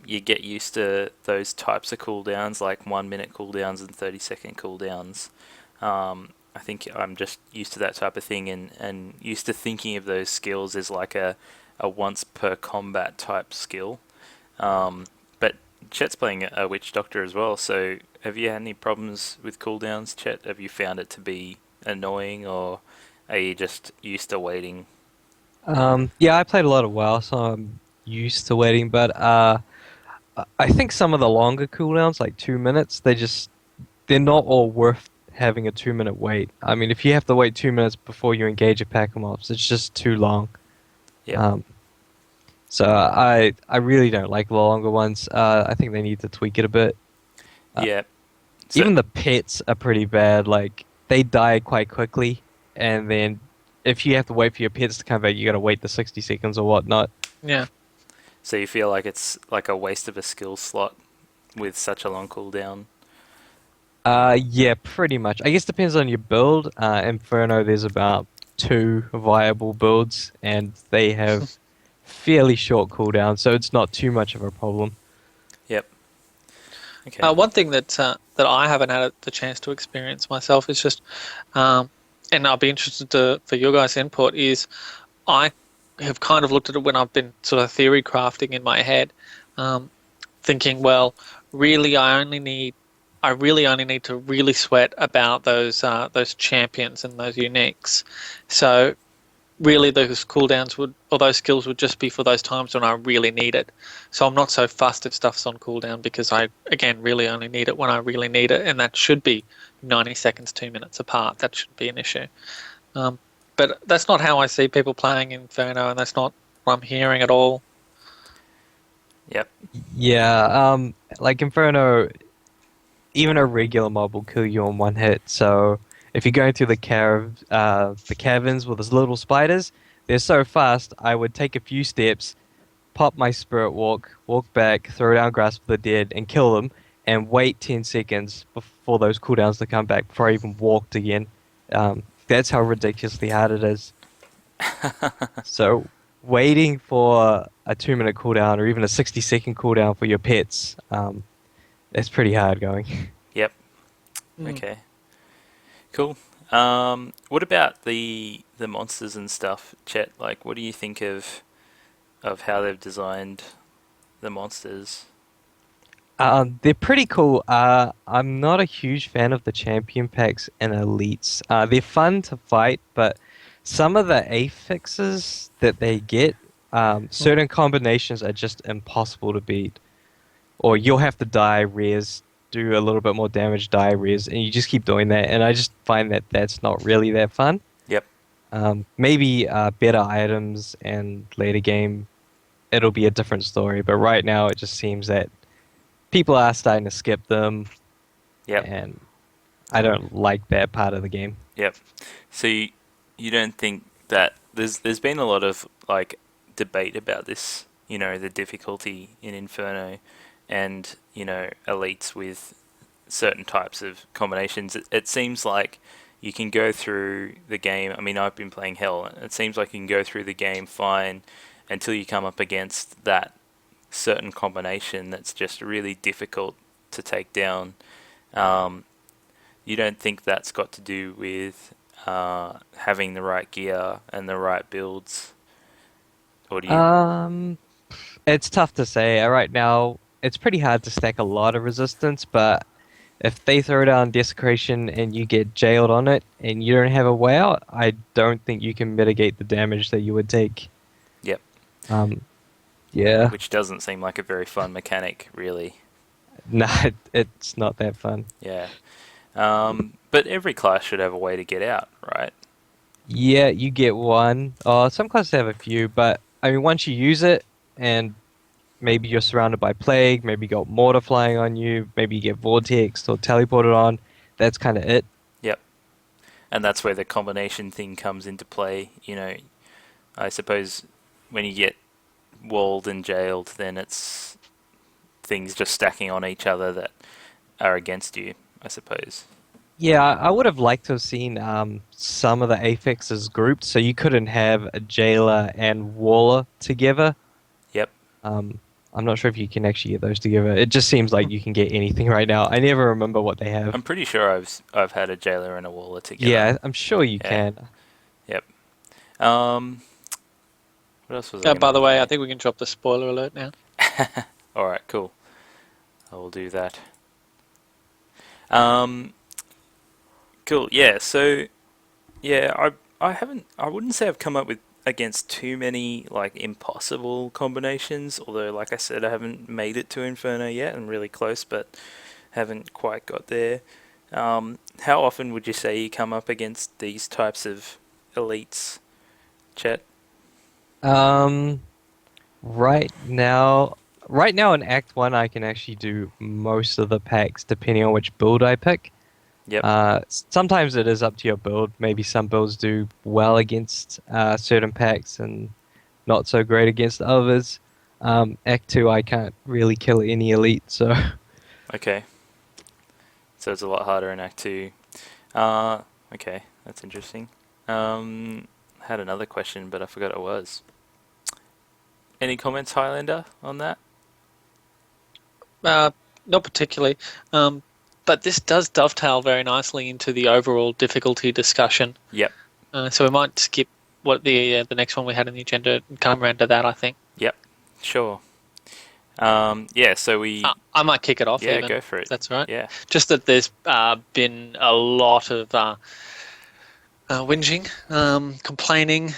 you get used to those types of cooldowns, like 1 minute cooldowns and 30-second cooldowns. I think I'm just used to that type of thing and used to thinking of those skills as like a once per combat type skill. But Chet's playing a witch doctor as well, so have you had any problems with cooldowns, Chet? Have you found it to be annoying, or are you just used to waiting? Yeah, I played a lot of WoW, so I'm used to waiting, but I think some of the longer cooldowns, like 2 minutes, they're not all worth having a 2-minute wait. I mean, if you have to wait 2 minutes before you engage a pack of mobs, it's just too long. Yeah. So I really don't like the longer ones. I think they need to tweak it a bit. Yeah. Even the pits are pretty bad. Like, they die quite quickly, and then if you have to wait for your pits to come back, you got to wait the 60 seconds or whatnot. Yeah. So you feel like it's like a waste of a skill slot with such a long cooldown? Yeah, pretty much. I guess depends on your build. Inferno, there's about two viable builds, and they have fairly short cooldowns, so it's not too much of a problem. Yep. Okay. One thing that I haven't had the chance to experience myself is just, and I'll be interested for your guys' input, is I have kind of looked at it when I've been sort of theory crafting in my head, thinking, well, really, I really only need to really sweat about those champions and those uniques. So really, those cooldowns would, or those skills would just be for those times when I really need it. So I'm not so fussed if stuff's on cooldown because I, again, really only need it when I really need it, and that should be 90 seconds, 2 minutes apart. That shouldn't be an issue. But that's not how I see people playing Inferno, and that's not what I'm hearing at all. Yep. Yeah, like Inferno, even a regular mob will kill you on one hit. So if you're going through the caverns with those little spiders, they're so fast. I would take a few steps, pop my spirit walk back, throw down Grasp of the Dead, and kill them, and wait 10 seconds before those cooldowns to come back before I even walked again. That's how ridiculously hard it is. So waiting for a 2 minute cooldown or even a 60-second cooldown for your pets, it's pretty hard going. Yep. Mm. Okay. Cool. What about the monsters and stuff, Chet? Like, what do you think of how they've designed the monsters? They're pretty cool. I'm not a huge fan of the champion packs and elites. They're fun to fight, but some of the affixes that they get, certain combinations are just impossible to beat. Or you'll have to die, res, do a little bit more damage, die, res, and you just keep doing that. And I just find that that's not really that fun. Yep. Maybe better items and later game, it'll be a different story. But right now, it just seems that people are starting to skip them, Yep. and I don't like that part of the game. Yep. So you don't think that there's been a lot of like debate about this, the difficulty in Inferno and, elites with certain types of combinations. It seems like you can go through the game. I mean, I've been playing Hell, and it seems like you can go through the game fine until you come up against that certain combination that's just really difficult to take down. You don't think that's got to do with having the right gear and the right builds, or do you? It's tough to say. Right now, it's pretty hard to stack a lot of resistance, but if they throw down Desecration and you get jailed on it and you don't have a way out, I don't think you can mitigate the damage that you would take. Yep. Yeah. Which doesn't seem like a very fun mechanic, really. Nah, it's not that fun. Yeah. But every class should have a way to get out, right? Yeah, you get one. Some classes have a few, but I mean, once you use it, and maybe you're surrounded by plague, maybe you got mortar flying on you, maybe you get vortex or teleported on. That's kind of it. Yep. And that's where the combination thing comes into play. I suppose when you get walled and jailed, then it's things just stacking on each other that are against you, I suppose. Yeah, I would have liked to have seen some of the affixes grouped, so you couldn't have a jailer and waller together. Yep. I'm not sure if you can actually get those together. It just seems like you can get anything right now. I never remember what they have. I'm pretty sure I've had a jailer and a waller together. Yeah, I'm sure you can. Yep. What else was I By the gonna way, say? I think we can drop the spoiler alert now. All right, cool. I will do that. Cool. Yeah. So, yeah, I wouldn't say I've come up with against too many like impossible combinations. Although, like I said, I haven't made it to Inferno yet. I'm really close, but haven't quite got there. How often would you say you come up against these types of elites, Chet? Right now, in Act 1, I can actually do most of the packs depending on which build I pick. Yep. Sometimes it is up to your build. Maybe some builds do well against certain packs and not so great against others. Act 2, I can't really kill any elite, so... Okay. So it's a lot harder in Act 2. Okay, that's interesting. Had another question, but I forgot what it was. Any comments, Highlander, on that? Not particularly, but this does dovetail very nicely into the overall difficulty discussion. Yep. So we might skip what the next one we had in the agenda and come around to that, I think. Yep. Sure. So we... I might kick it off. Yeah, even, go for it. if that's all right. Yeah. Just that there's been a lot of whinging, complaining,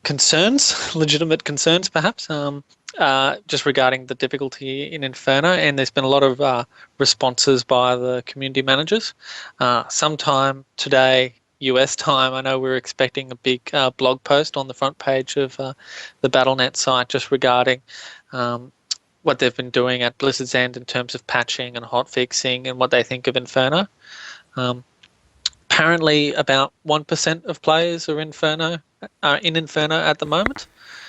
concerns, legitimate concerns perhaps, just regarding the difficulty in Inferno, and there's been a lot of responses by the community managers. Sometime today, US time, I know we're expecting a big blog post on the front page of the BattleNet site just regarding what they've been doing at Blizzard's end in terms of patching and hotfixing and what they think of Inferno. Apparently, about 1% of players are in Inferno at the moment.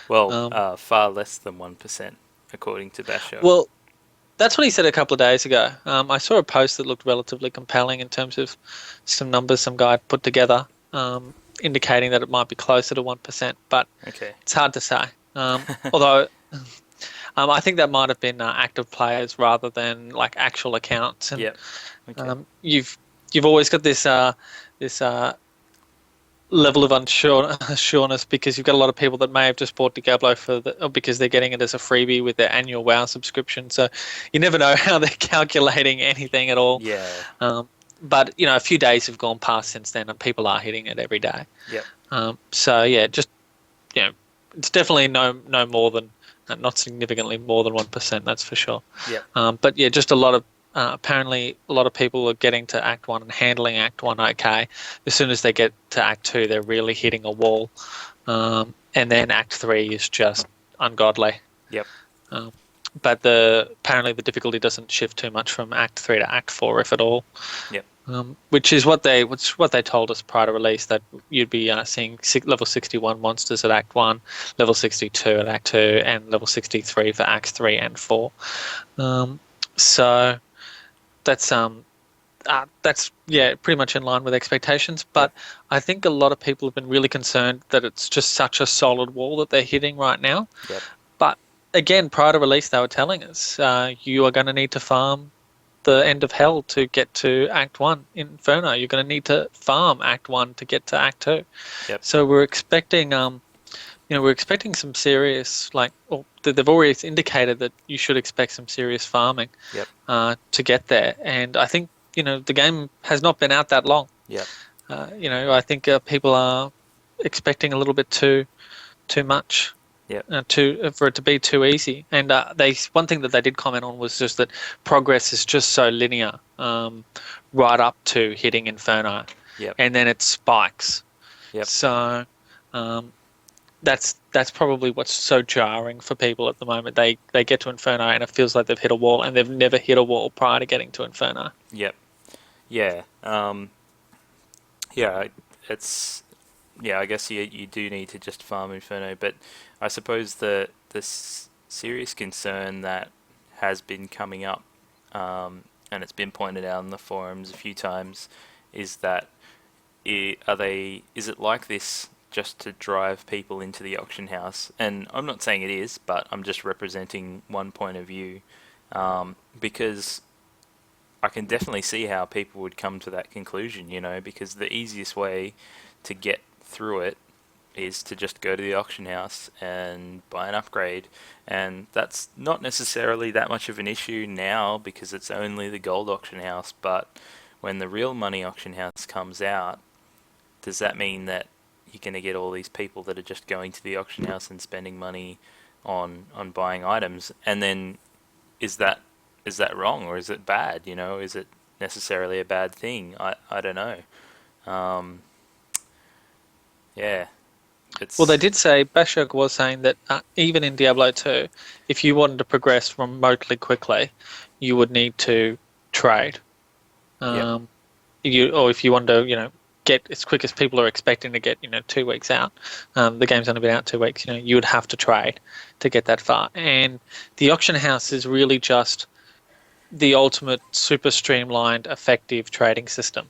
Well, far less than 1%, according to Basho. Well, that's what he said a couple of days ago. I saw a post that looked relatively compelling in terms of some numbers some guy put together, indicating that it might be closer to 1%, but okay. It's hard to say. Although I think that might have been active players rather than like actual accounts. And, yep. Okay. You've always got this level of unsureness because you've got a lot of people that may have just bought Diablo because they're getting it as a freebie with their annual WoW subscription. So you never know how they're calculating anything at all. Yeah. But a few days have gone past since then, and people are hitting it every day. Yep. So yeah, just it's definitely no more than not significantly more than 1%. That's for sure. Yep. But yeah, just a lot of. Apparently, a lot of people are getting to Act 1 and handling Act 1 okay. As soon as they get to Act 2, they're really hitting a wall. And then Act 3 is just ungodly. Yep. But apparently the difficulty doesn't shift too much from Act 3 to Act 4, if at all. Yep. Which is what they told us prior to release, that you'd be seeing level 61 monsters at Act 1, level 62 at Act 2, and level 63 for Acts 3 and 4. So... That's pretty much in line with expectations. But I think a lot of people have been really concerned that it's just such a solid wall that they're hitting right now. Yep. But again, prior to release, they were telling us you are going to need to farm the end of hell to get to Act 1 in Inferno. You're going to need to farm Act 1 to get to Act 2. Yep. So we're expecting some serious, they've already indicated that you should expect some serious farming to get there. And I think, the game has not been out that long. Yep. I think people are expecting a little bit too much. Yep. For it to be too easy. And one thing that they did comment on was just that progress is just so linear right up to hitting Inferno. Yep. And then it spikes. Yep. So... That's probably what's so jarring for people at the moment. They get to Inferno and it feels like they've hit a wall, and they've never hit a wall prior to getting to Inferno. Yep. Yeah. It's... Yeah, I guess you do need to just farm Inferno, but I suppose the serious concern that has been coming up, and it's been pointed out in the forums a few times, is that is it like this just to drive people into the auction house? And I'm not saying it is, but I'm just representing one point of view, because I can definitely see how people would come to that conclusion, because the easiest way to get through it is to just go to the auction house and buy an upgrade, and that's not necessarily that much of an issue now because it's only the gold auction house. But when the real money auction house comes out, does that mean that you're going to get all these people that are just going to the auction house and spending money on buying items? And then is that wrong, or is it bad? Is it necessarily a bad thing? I don't know. Yeah. Well, they did say, Bashok was saying that even in Diablo 2, if you wanted to progress remotely quickly, you would need to trade. Or if you wanted to, get as quick as people are expecting to get, 2 weeks out. The game's only been out 2 weeks. You would have to trade to get that far. And the auction house is really just the ultimate super streamlined, effective trading system.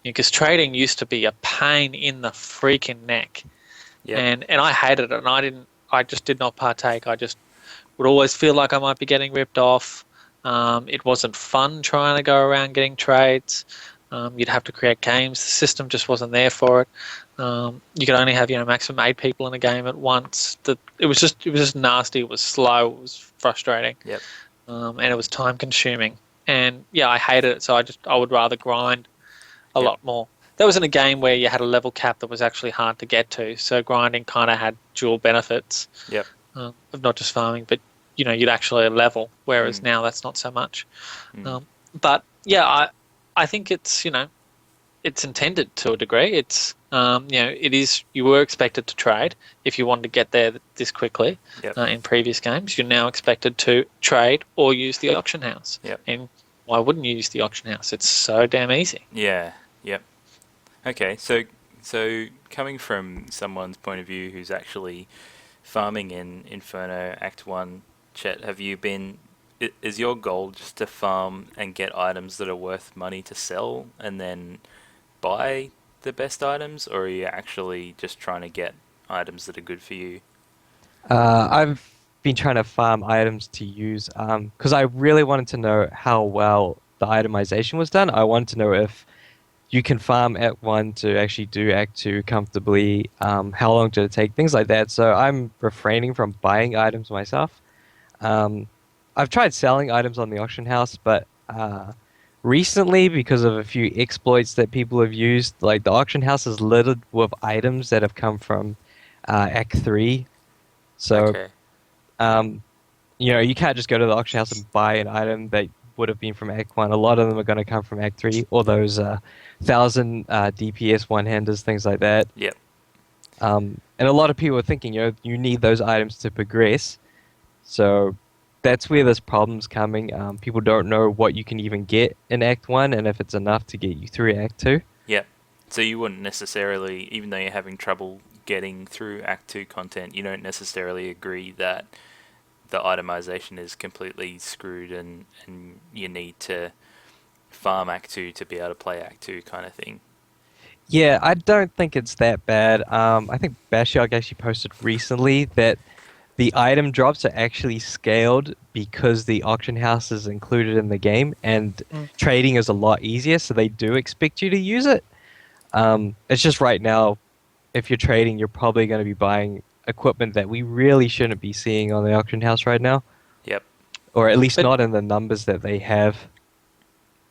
Because trading used to be a pain in the freaking neck, Yep. and I hated it, and I just did not partake. I just would always feel like I might be getting ripped off. It wasn't fun trying to go around getting trades. You'd have to create games. The system just wasn't there for it. You could only have maximum 8 people in a game at once. It was just nasty. It was slow. It was frustrating. Yep. And it was time consuming. And yeah, I hated it. So I would rather grind a Yep. lot more. That was in a game where you had a level cap that was actually hard to get to. So grinding kind of had dual benefits. Yep. Of not just farming, but you'd actually level. Whereas now that's not so much. But yeah, I think it's it's intended to a degree. It's it is. You were expected to trade if you wanted to get there this quickly. Yep. In previous games, you're now expected to trade or use the auction house. Yep. And why wouldn't you use the auction house? It's so damn easy. Yeah. Yep. Okay. So coming from someone's point of view who's actually farming in Inferno Act 1, Chet, is your goal just to farm and get items that are worth money to sell and then buy the best items, or are you actually just trying to get items that are good for you? I've been trying to farm items to use because I really wanted to know how well the itemization was done. I wanted to know if you can farm Act 1 to actually do Act 2 comfortably, how long did it take, things like that. So I'm refraining from buying items myself. I've tried selling items on the auction house, but recently, because of a few exploits that people have used, like the auction house is littered with items that have come from Act 3. So, Okay. you can't just go to the auction house and buy an item that would have been from Act 1. A lot of them are going to come from Act 3, or those 1,000 DPS one-handers, things like that. Yep. And a lot of people are thinking, you need those items to progress. So that's where this problem's coming. People don't know what you can even get in Act 1 and if it's enough to get you through Act 2. Yep. So you wouldn't necessarily, even though you're having trouble getting through Act 2 content, you don't necessarily agree that the itemization is completely screwed and you need to farm Act 2 to be able to play Act 2 kind of thing. Yeah, I don't think it's that bad. I think Bashiog actually posted recently that the item drops are actually scaled because the auction house is included in the game and trading is a lot easier, so they do expect you to use it. It's just right now, if you're trading, you're probably going to be buying equipment that we really shouldn't be seeing on the auction house right now. Yep. Or at least not in the numbers that they have.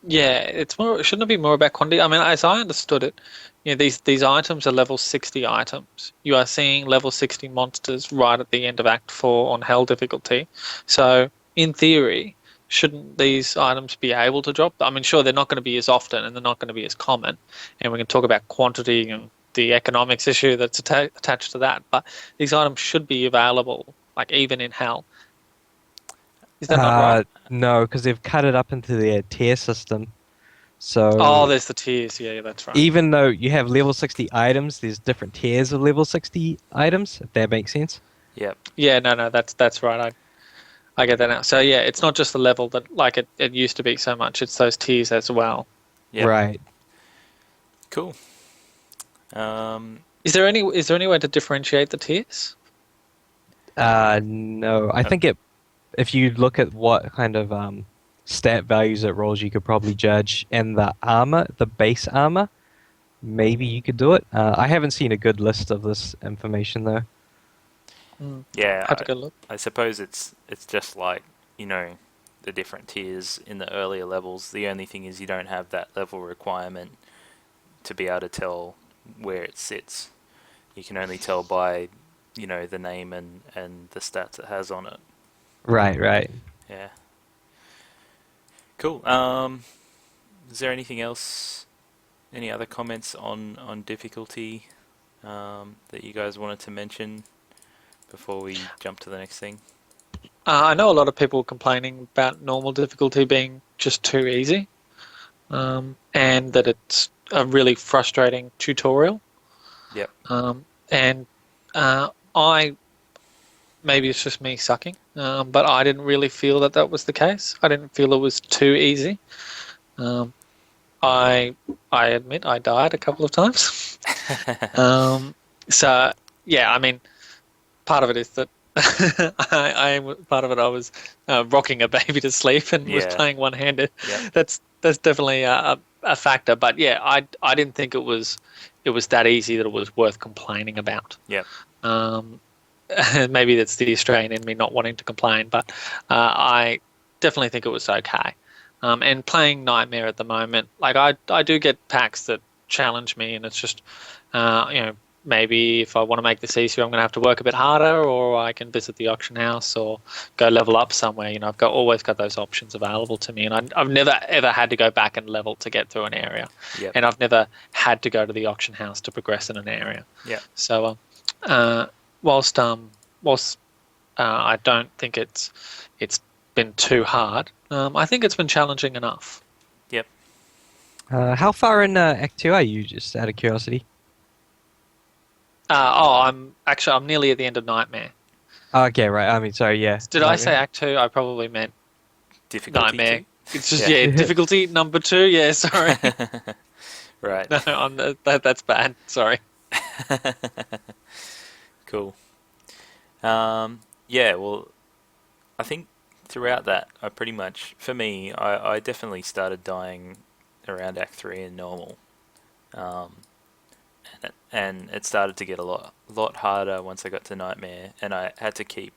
Yeah, shouldn't it be more about quantity? I mean, as I understood it, these items are level 60 items. You are seeing level 60 monsters right at the end of Act 4 on Hell difficulty. So, in theory, shouldn't these items be able to drop? I mean, sure, they're not going to be as often and they're not going to be as common. And we can talk about quantity and the economics issue that's attached to that. But these items should be available, like even in Hell. Is that not right? No, because they've cut it up into their tier system. So Oh, there's the tiers. Yeah, that's right. even though you have level 60 items, there's different tiers of level 60 items, if that makes sense. Yep. Yeah, no, that's right. I get that now. So yeah, it's not just the level that like it used to be so much. It's those tiers as well. Yep. Right. Cool. Is there any way to differentiate the tiers? No, I think if you look at what kind of stat values it rolls, you could probably judge. And the base armor, maybe you could do it. I haven't seen a good list of this information though. Yeah. Have to go look. I suppose it's just like, the different tiers in the earlier levels. The only thing is you don't have that level requirement to be able to tell where it sits. You can only tell by, the name and the stats it has on it. Right. Yeah. Cool. Is there anything else? Any other comments on difficulty that you guys wanted to mention before we jump to the next thing? I know a lot of people complaining about normal difficulty being just too easy, and that it's a really frustrating tutorial. Yep. And I maybe it's just me sucking, but I didn't really feel that was the case. I didn't feel it was too easy. Um, I admit I died a couple of times. So yeah, I mean, part of it is that part of it I was rocking a baby to sleep and was Yeah. playing one-handed. Yep. That's definitely a factor. But yeah, I didn't think it was that easy that it was worth complaining about. Yep. Maybe that's the Australian in me not wanting to complain, but I definitely think it was okay. And playing Nightmare at the moment, like I do get packs that challenge me, and it's just maybe if I want to make this easier, I'm going to have to work a bit harder, or I can visit the auction house or go level up somewhere. I've always got those options available to me, and I've never ever had to go back and level to get through an area, Yep. and I've never had to go to the auction house to progress in an area. Yeah. So, whilst I don't think it's been too hard, I think it's been challenging enough. Yep. How far in Act 2 are you, just out of curiosity? I'm nearly at the end of Nightmare. Okay, right. I mean, sorry, yeah. Did I say Act 2? I probably meant Difficulty Nightmare. too? It's just difficulty number 2. Yeah, sorry. Right. No, that's bad. Sorry. Cool. Yeah, well, I think throughout that, for me, I definitely started dying around Act 3 in normal. And it started to get a lot harder once I got to Nightmare, and I had to keep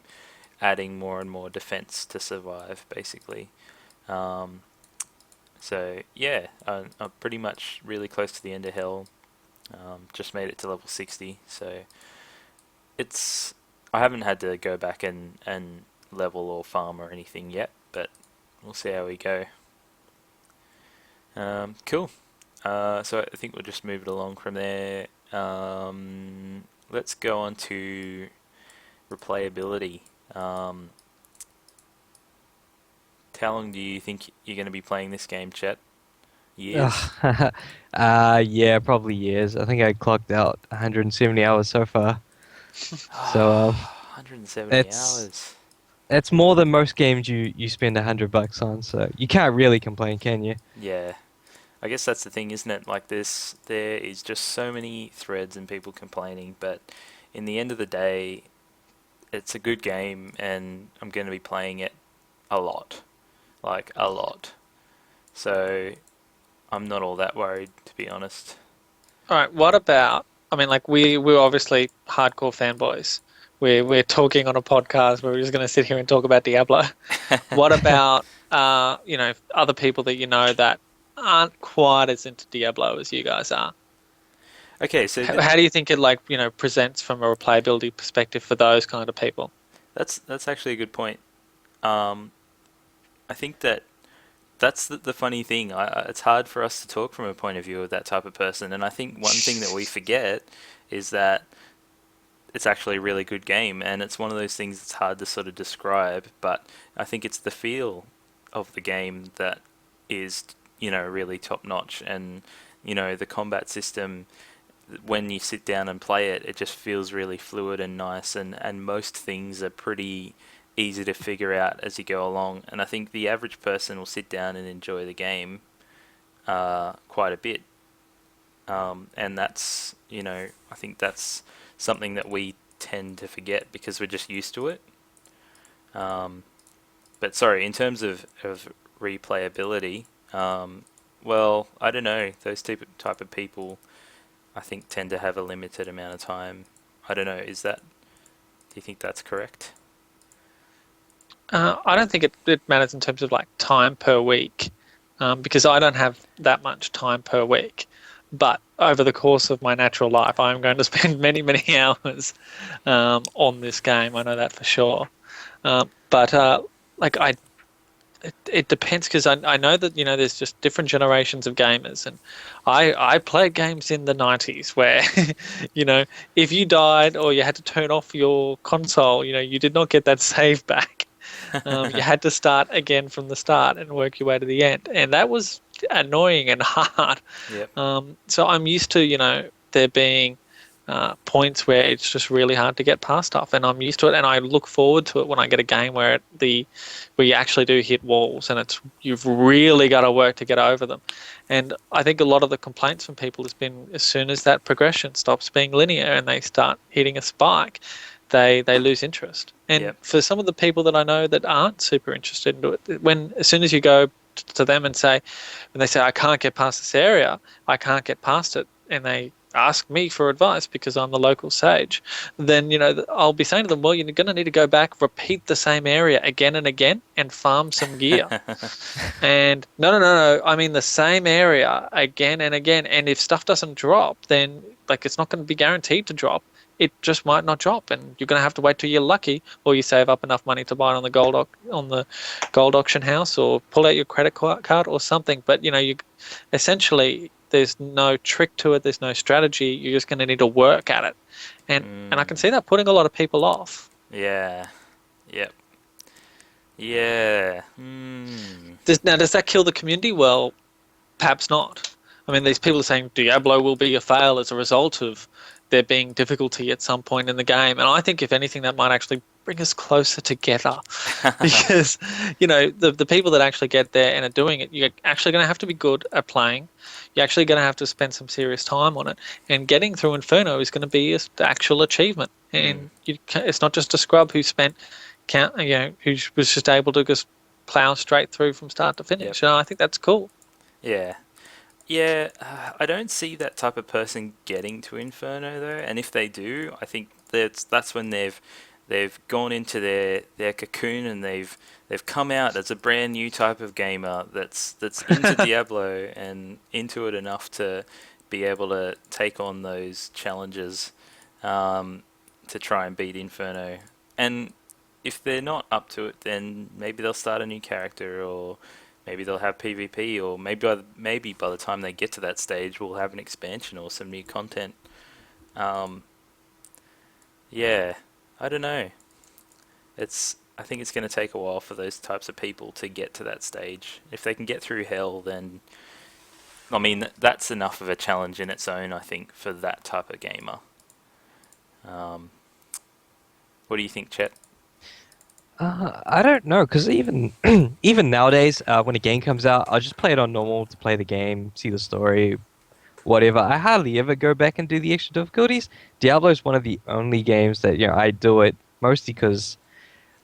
adding more and more defense to survive, basically. So yeah, I'm pretty much really close to the end of Hell. Just made it to level 60, so I haven't had to go back and level or farm or anything yet, but we'll see how we go. Cool. So I think we'll just move it along from there. Let's go on to replayability. How long do you think you're going to be playing this game, Chet? Years? Yeah, probably years. I think I clocked out 170 hours so far. So 170 hours. It's more than most games you spend $100 on, so you can't really complain, can you? Yeah. I guess that's the thing, isn't it? Like there is just so many threads and people complaining, but in the end of the day, it's a good game, and I'm going to be playing it a lot. Like, a lot. So, I'm not all that worried, to be honest. Alright, what about, I mean, like, we're obviously hardcore fanboys. We're talking on a podcast where we're just going to sit here and talk about Diablo. What about, other people that you know that aren't quite as into Diablo as you guys are? Okay, so how do you think it presents from a replayability perspective for those kind of people? That's actually a good point. I think that's the funny thing. It's hard for us to talk from a point of view of that type of person, and I think one thing that we forget is that it's actually a really good game, and it's one of those things that's hard to sort of describe, but I think it's the feel of the game that is, really top notch, and, the combat system, when you sit down and play it, it just feels really fluid and nice, and most things are pretty easy to figure out as you go along, and I think the average person will sit down and enjoy the game quite a bit, and that's, I think that's something that we tend to forget because we're just used to it. But sorry, in terms of replayability, well, I don't know, those type of people I think tend to have a limited amount of time. I don't know, do you think that's correct? I don't think it matters in terms of like time per week, because I don't have that much time per week. But over the course of my natural life, I'm going to spend many, many hours on this game. I know that for sure. It depends, because I know that there's just different generations of gamers, and I played games in the 90s where if you died or you had to turn off your console, you did not get that save back. You had to start again from the start and work your way to the end, and that was annoying and hard. Yep. So I'm used to there being points where it's just really hard to get past stuff, and I'm used to it, and I look forward to it when I get a game where where you actually do hit walls, and you've really got to work to get over them. And I think a lot of the complaints from people has been as soon as that progression stops being linear and they start hitting a spike, they lose interest. And for some of the people that I know that aren't super interested in it, as soon as you go to them and when they say, I can't get past this area, I can't get past it, and they ask me for advice because I'm the local sage, then I'll be saying to them, well, you're going to need to go back, repeat the same area again and again, and farm some gear. And no, I mean the same area again and again. And if stuff doesn't drop, then it's not going to be guaranteed to drop. It just might not drop, and you're going to have to wait till you're lucky, or you save up enough money to buy it on the gold auction house, or pull out your credit card or something. But you essentially, there's no trick to it. There's no strategy. You're just going to need to work at it, and I can see that putting a lot of people off. Yeah. Yep. Yeah. Does that kill the community? Well, perhaps not. I mean, these people are saying Diablo will be a fail as a result of there being difficulty at some point in the game, and I think if anything, that might actually bring us closer together, because the people that actually get there and are doing it, you're actually going to have to be good at playing. You're actually going to have to spend some serious time on it, and getting through Inferno is going to be an actual achievement. And it's not just a scrub who who was just able to just plow straight through from start to finish. And I think that's cool. Yeah. Yeah, I don't see that type of person getting to Inferno though, and if they do, I think that's when they've gone into their cocoon, and they've come out as a brand new type of gamer that's into Diablo and into it enough to be able to take on those challenges to try and beat Inferno. And if they're not up to it, then maybe they'll start a new character, or maybe they'll have PvP, or maybe by the time they get to that stage, we'll have an expansion or some new content. Yeah, I don't know. I think it's going to take a while for those types of people to get to that stage. If they can get through hell, then I mean that's enough of a challenge in its own, I think, for that type of gamer. What do you think, Chet? I don't know, because even even nowadays, when a game comes out, I'll just play it on normal to play the game, see the story, whatever. I hardly ever go back and do the extra difficulties. Diablo is one of the only games that I do it, mostly because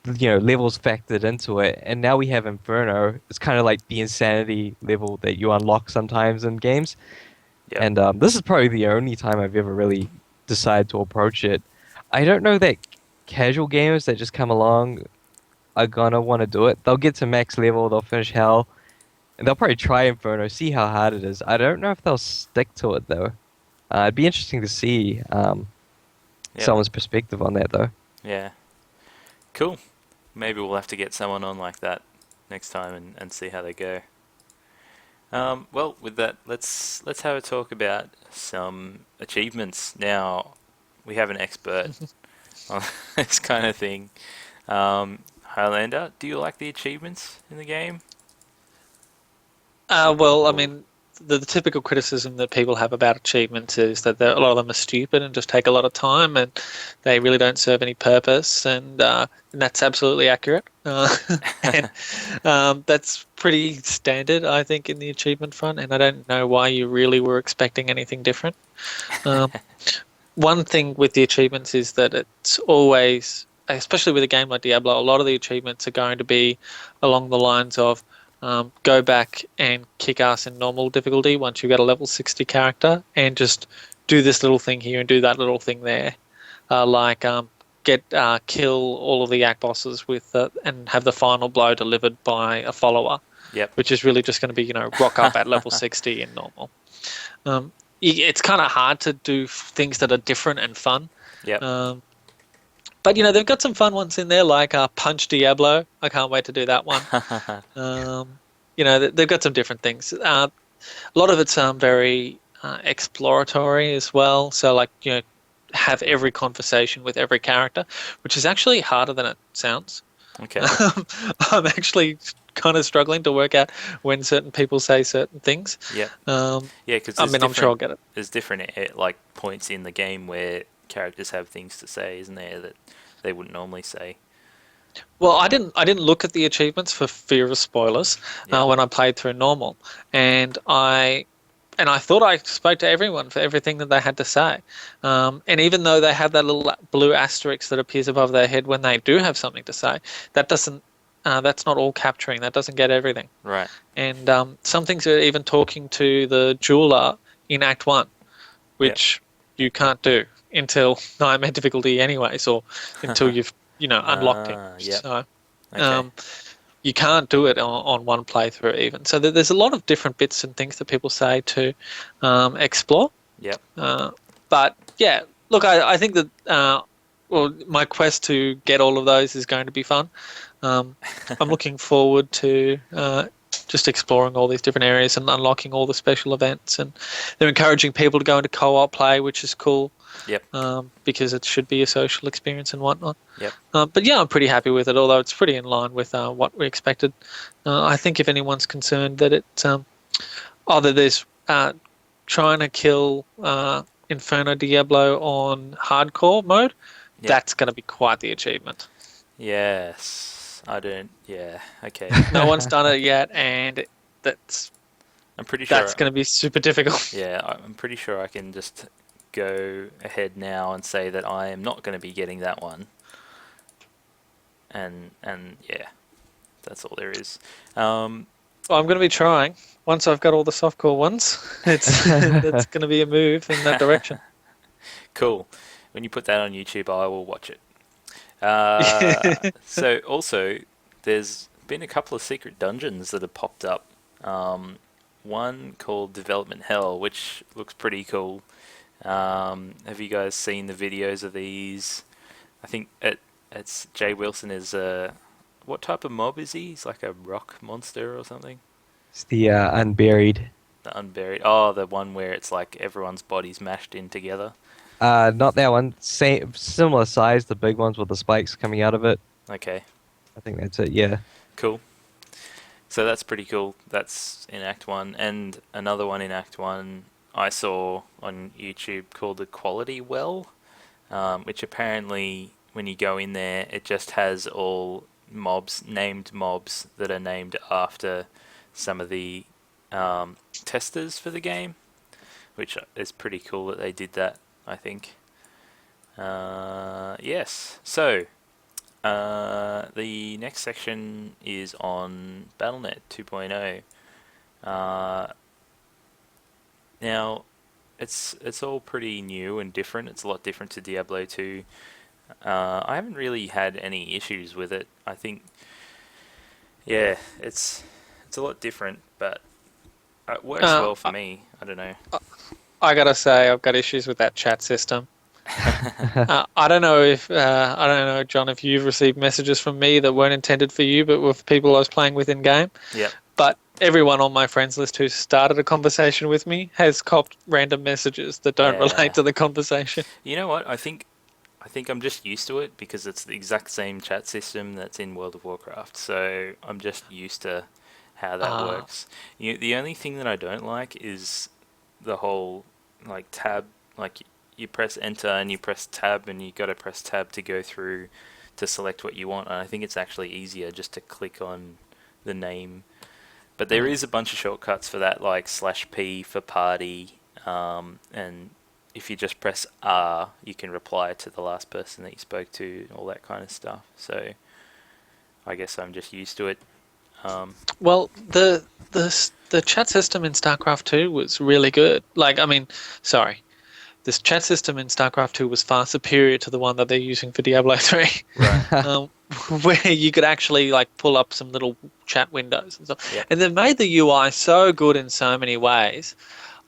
levels factored into it, and now we have Inferno. It's kind of like the insanity level that you unlock sometimes in games. Yep. And this is probably the only time I've ever really decided to approach it. I don't know that casual gamers that just come along are gonna want to do it. They'll get to max level, they'll finish hell, and they'll probably try Inferno, see how hard it is. I don't know if they'll stick to it though. It'd be interesting to see someone's perspective on that though. Yeah. Cool. Maybe we'll have to get someone on like that next time and see how they go. Well, with that, let's have a talk about some achievements. Now, we have an expert on this kind of thing. Highlander, do you like the achievements in the game? Well, I mean, the typical criticism that people have about achievements is that a lot of them are stupid and just take a lot of time, and they really don't serve any purpose, and that's absolutely accurate. And that's pretty standard, I think, in the achievement front, and I don't know why you really were expecting anything different. One thing with the achievements is that it's always, especially with a game like Diablo, a lot of the achievements are going to be along the lines of go back and kick ass in normal difficulty once you get a level 60 character, and just do this little thing here and do that little thing there. Kill all of the act bosses with and have the final blow delivered by a follower. Yep. Which is really just going to be, rock up at level 60 in normal. It's kind of hard to do things that are different and fun. Yep. But they've got some fun ones in there, like Punch Diablo. I can't wait to do that one. They've got some different things. A lot of it's very exploratory as well. So, have every conversation with every character, which is actually harder than it sounds. Okay. I'm actually kind of struggling to work out when certain people say certain things. Yeah. Um, Yeah, because I mean, I'm sure I'll get it. There's different like points in the game where characters have things to say, isn't there, that they wouldn't normally say. Well, I didn't look at the achievements for fear of spoilers Yeah. when I played through normal, and I thought I spoke to everyone for everything that they had to say. And even though they have that little blue asterisk that appears above their head when they do have something to say, that doesn't. That's not all capturing. That doesn't get everything. Right. And some things are even talking to the jeweler in Act 1, which you can't do until Nightmare difficulty anyways, or until you've, unlocked him. Yep. So Okay. you can't do it on one playthrough even. So there's a lot of different bits and things that people say to explore. Yep. But yeah, look, I think that my quest to get all of those is going to be fun. I'm looking forward to just exploring all these different areas and unlocking all the special events, and they're encouraging people to go into co-op play, which is cool. Yep. Because it should be a social experience and whatnot. Yep. But yeah, I'm pretty happy with it, although it's pretty in line with what we expected. I think if anyone's concerned that that there's trying to kill Inferno Diablo on hardcore mode, that's going to be quite the achievement. Yes. I don't. Yeah. Okay. No one's done it yet, and I'm pretty sure that's going to be super difficult. Yeah, I'm pretty sure I can just go ahead now and say that I am not going to be getting that one. And yeah, that's all there is. Well, I'm going to be trying. Once I've got all the softcore ones, that's going to be a move in that direction. Cool. When you put that on YouTube, I will watch it. So also, there's been a couple of secret dungeons that have popped up. One called Development Hell, which looks pretty cool. Have you guys seen the videos of these? I think it's Jay Wilson is what type of mob is he? He's like a rock monster or something. It's the Unburied. The Unburied. Oh, the one where it's like everyone's bodies mashed in together. Not that one. Same, similar size, the big ones with the spikes coming out of it. Okay. I think that's it, yeah. Cool. So that's pretty cool. That's in Act 1. And another one in Act 1 I saw on YouTube called the Quality Well, which apparently when you go in there, it just has all named mobs that are named after some of the testers for the game, which is pretty cool that they did that, I think. Yes. So, the next section is on Battle.net 2.0. Now, it's all pretty new and different. It's a lot different to Diablo 2. I haven't really had any issues with it. I think, yeah, it's a lot different, but it works well for me. I don't know. I gotta say, I've got issues with that chat system. I don't know, John, if you've received messages from me that weren't intended for you, but with people I was playing with in game. Yep. But everyone on my friends list who started a conversation with me has copped random messages that don't relate to the conversation. You know what? I think I'm just used to it because it's the exact same chat system that's in World of Warcraft. So I'm just used to how that works. The only thing that I don't like is the whole tab, you press enter and you press tab and you got to press tab to go through to select what you want. And I think it's actually easier just to click on the name. But there is a bunch of shortcuts for that, like /P for party, and if you just press R, you can reply to the last person that you spoke to, all that kind of stuff. So I guess I'm just used to it. Well, the chat system in StarCraft 2 was really good. This chat system in StarCraft 2 was far superior to the one that they're using for Diablo 3. Right. Where you could actually pull up some little chat windows and stuff. Yep. And they've made the UI so good in so many ways.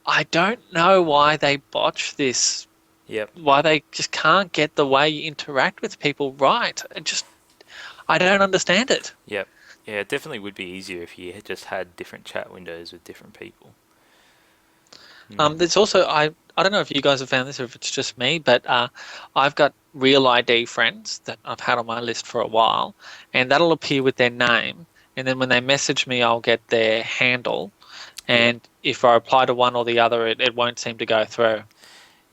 I don't know why they botch this. Yep. Why they just can't get the way you interact with people right. I don't understand it. Yep. Yeah, it definitely would be easier if you just had different chat windows with different people. There's also, I don't know if you guys have found this or if it's just me, but I've got Real ID friends that I've had on my list for a while, and that'll appear with their name, and then when they message me, I'll get their handle, and if I reply to one or the other, it won't seem to go through.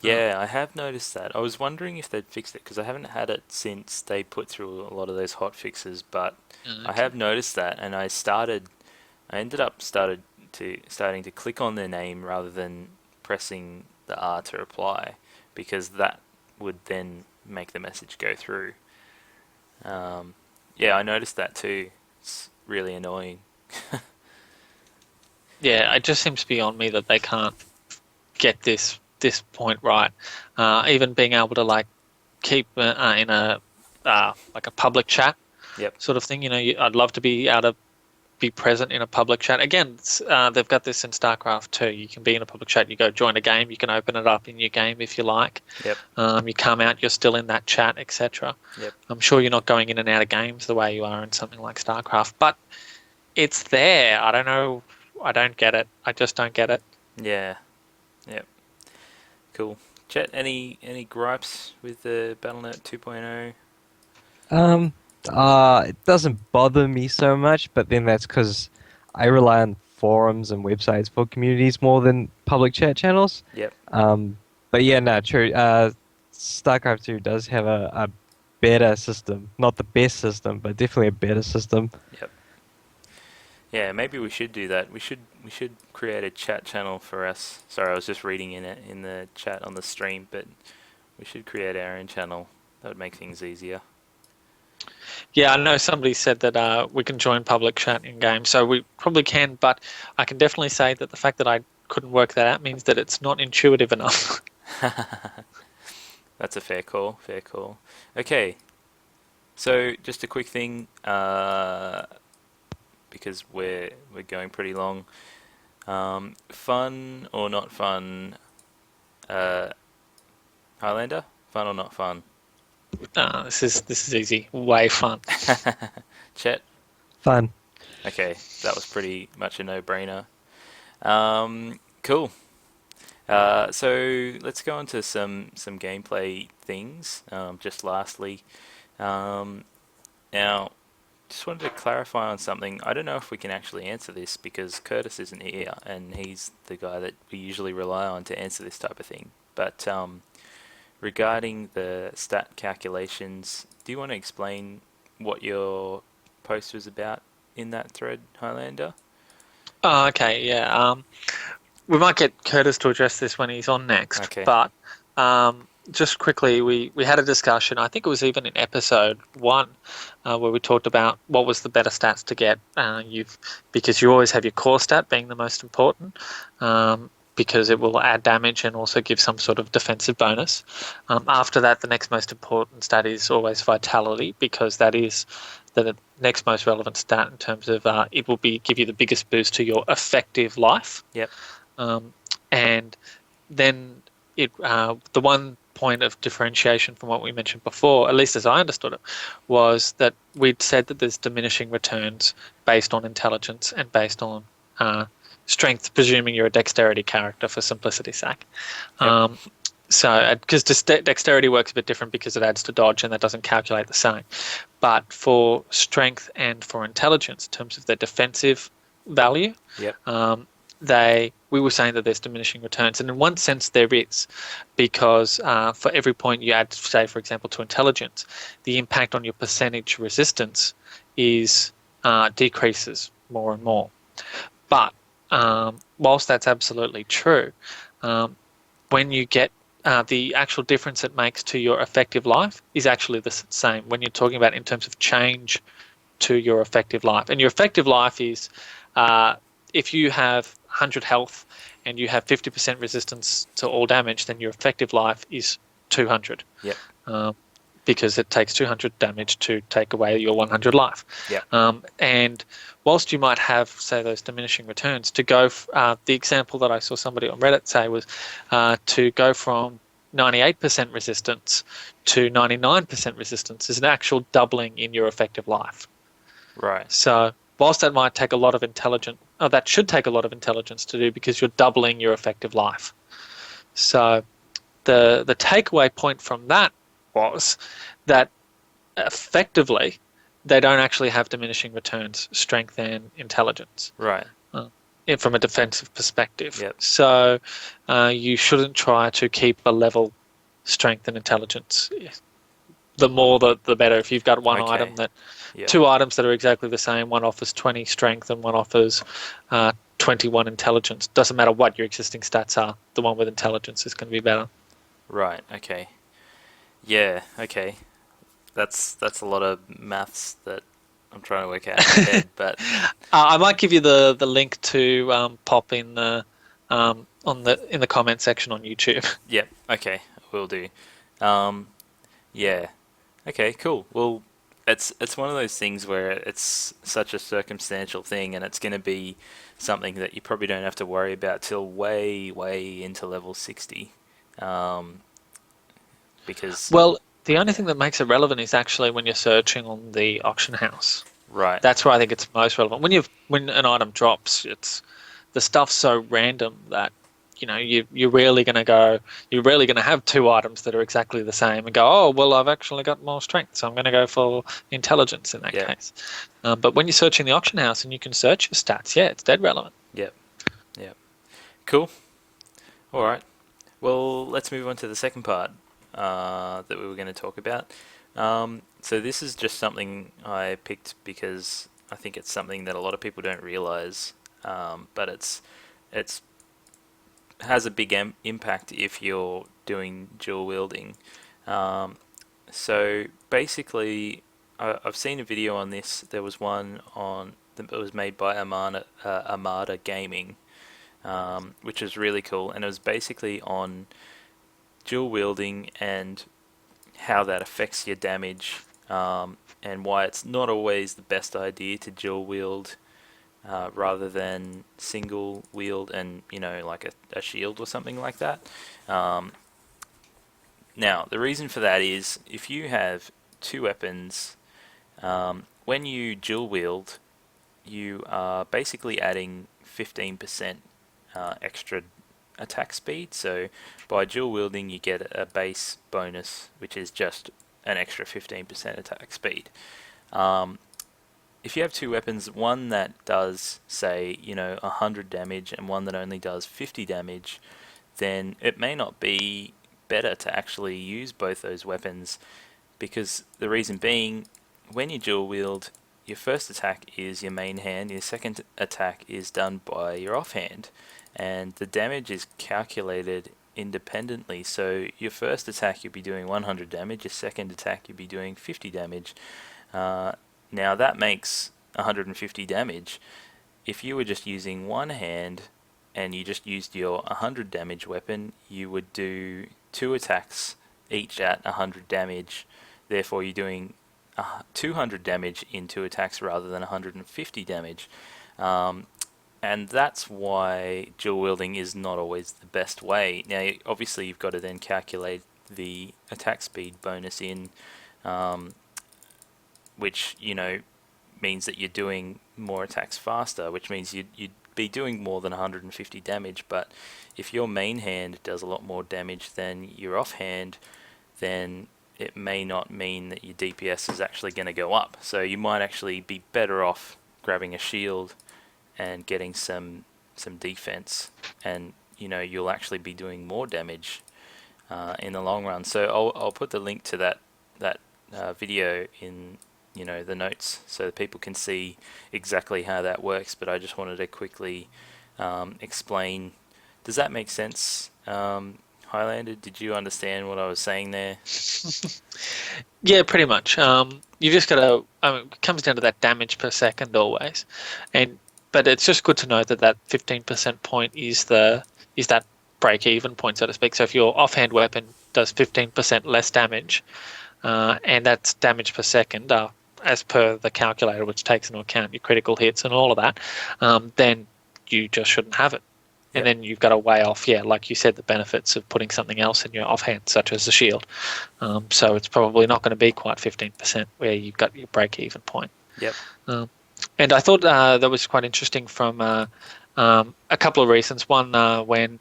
Yeah, I have noticed that. I was wondering if they'd fixed it because I haven't had it since they put through a lot of those hot fixes, but I Okay. have noticed that, and I ended up starting to click on their name rather than pressing the R to reply, because that would then make the message go through. Yeah, I noticed that too. It's really annoying. Yeah, it just seems beyond me that they can't get this point right. Even being able to like keep in a like a public chat Yep. sort of thing. I'd love to be able to be present in a public chat. Again, they've got this in StarCraft too. You can be in a public chat. You go join a game. You can open it up in your game if you like. Yep. You come out. You're still in that chat, etc. Yep. I'm sure you're not going in and out of games the way you are in something like StarCraft, but it's there. I don't know. I don't get it. I just don't get it. Yeah. Yep. Cool. Chet, any gripes with the Battle.net 2.0? It doesn't bother me so much, but then that's because I rely on forums and websites for communities more than public chat channels. Yep. But yeah, no, true. StarCraft 2 does have a better system. Not the best system, but definitely a better system. Yep. Yeah, maybe we should do that. We should create a chat channel for us. Sorry, I was just reading in the chat on the stream, but we should create our own channel. That would make things easier. Yeah, I know somebody said that we can join public chat in game, so we probably can, but I can definitely say that the fact that I couldn't work that out means that it's not intuitive enough. That's a fair call. Fair call. Okay. So just a quick thing, because we're going pretty long. Fun or not fun? Highlander? Fun or not fun? This is easy. Way fun. Chet? Fun. Okay, that was pretty much a no-brainer. Cool. So let's go on to some gameplay things. Just lastly, now just wanted to clarify on something. I don't know if we can actually answer this because Curtis isn't here, and he's the guy that we usually rely on to answer this type of thing. But regarding the stat calculations, do you want to explain what your post was about in that thread, Highlander? Oh, okay, yeah. We might get Curtis to address this when he's on next. Okay. But just quickly, we had a discussion. I think it was even in episode 1 where we talked about what was the better stats to get. Because you always have your core stat being the most important. Because it will add damage and also give some sort of defensive bonus. After that, the next most important stat is always vitality, because that is the next most relevant stat in terms of it will give you the biggest boost to your effective life. Yep. And then the one point of differentiation from what we mentioned before, at least as I understood it, was that we'd said that there's diminishing returns based on intelligence and based on strength, presuming you're a dexterity character for simplicity's sake. Yep. So, because dexterity works a bit different because it adds to dodge and that doesn't calculate the same. But for strength and for intelligence, in terms of their defensive value, Yep. we were saying that there's diminishing returns. And in one sense there is, because for every point you add, say, for example, to intelligence, the impact on your percentage resistance decreases more and more. But whilst that's absolutely true, when you get the actual difference it makes to your effective life is actually the same when you're talking about in terms of change to your effective life. And your effective life is if you have 100 health and you have 50% resistance to all damage, then your effective life is 200. Yep. Because it takes 200 damage to take away your 100 life. Yep. And whilst you might have, say, those diminishing returns, to go, the example that I saw somebody on Reddit say was to go from 98% resistance to 99% resistance is an actual doubling in your effective life. Right. So whilst that might take a lot of that should take a lot of intelligence to do because you're doubling your effective life. So the takeaway point from that was that effectively they don't actually have diminishing returns, strength and intelligence. Right. From a defensive perspective. Yep. So you shouldn't try to keep a level strength and intelligence. The more the better. If you've got one Okay. item Yep. 2 items that are exactly the same, one offers 20 strength and one offers 21 intelligence. Doesn't matter what your existing stats are, the one with intelligence is going to be better. Right. Okay. Yeah. Okay. That's a lot of maths that I'm trying to work out in my head, but I might give you the link to pop in the in the comment section on YouTube. yep. Okay, will do. Yeah. Okay. Cool. Well, it's one of those things where it's such a circumstantial thing, and it's going to be something that you probably don't have to worry about till way into level 60, because Well, the only thing that makes it relevant is actually when you're searching on the auction house. right. That's where I think it's most relevant. When an item drops, it's the stuff's so random that you're rarely going to have 2 items that are exactly the same and go, oh well, I've actually got more strength, so I'm going to go for intelligence in that Yep. case. But when you're searching the auction house and you can search your stats, yeah, it's dead relevant. Yep. Cool. All right. Well, let's move on to the second part that we were going to talk about. So this is just something I picked because I think it's something that a lot of people don't realize, but it's has a big impact if you're doing dual wielding. So basically, I've seen a video on this. There was one that was made by Armarda Gaming, which is really cool, and it was basically on dual wielding and how that affects your damage, and why it's not always the best idea to dual wield rather than single wield and like a shield or something like that. Now the reason for that is if you have 2 weapons, when you dual wield, you are basically adding 15% extra attack speed. So by dual wielding you get a base bonus which is just an extra 15% attack speed. If you have 2 weapons, one that does say 100 damage and one that only does 50 damage, then it may not be better to actually use both those weapons, because the reason being, when you dual wield, your first attack is your main hand, your second attack is done by your offhand, and the damage is calculated independently. So your first attack you'll be doing 100 damage, your second attack you'll be doing 50 damage. Now that makes 150 damage. If you were just using one hand and you just used your 100 damage weapon, you would do 2 attacks each at 100 damage. Therefore you're doing 200 damage in 2 attacks rather than 150 damage. And that's why dual wielding is not always the best way. Now obviously you've got to then calculate the attack speed bonus in, which means that you're doing more attacks faster, which means you'd be doing more than 150 damage. But if your main hand does a lot more damage than your offhand, then it may not mean that your DPS is actually going to go up. So you might actually be better off grabbing a shield and getting some defense, and you'll actually be doing more damage in the long run. So I'll put the link to that video in the notes so that people can see exactly how that works. But I just wanted to quickly explain. Does that make sense, Highlander? Did you understand what I was saying there? Yeah, pretty much. You just got to. It comes down to that damage per second always, but it's just good to know that 15% point is that break even point, so to speak. So if your offhand weapon does 15% less damage, and that's damage per second, as per the calculator, which takes into account your critical hits and all of that, then you just shouldn't have it. And then you've got to weigh off, like you said, the benefits of putting something else in your offhand, such as a shield. So it's probably not going to be quite 15% where you've got your break-even point. Yep. And I thought that was quite interesting from a couple of reasons. One, when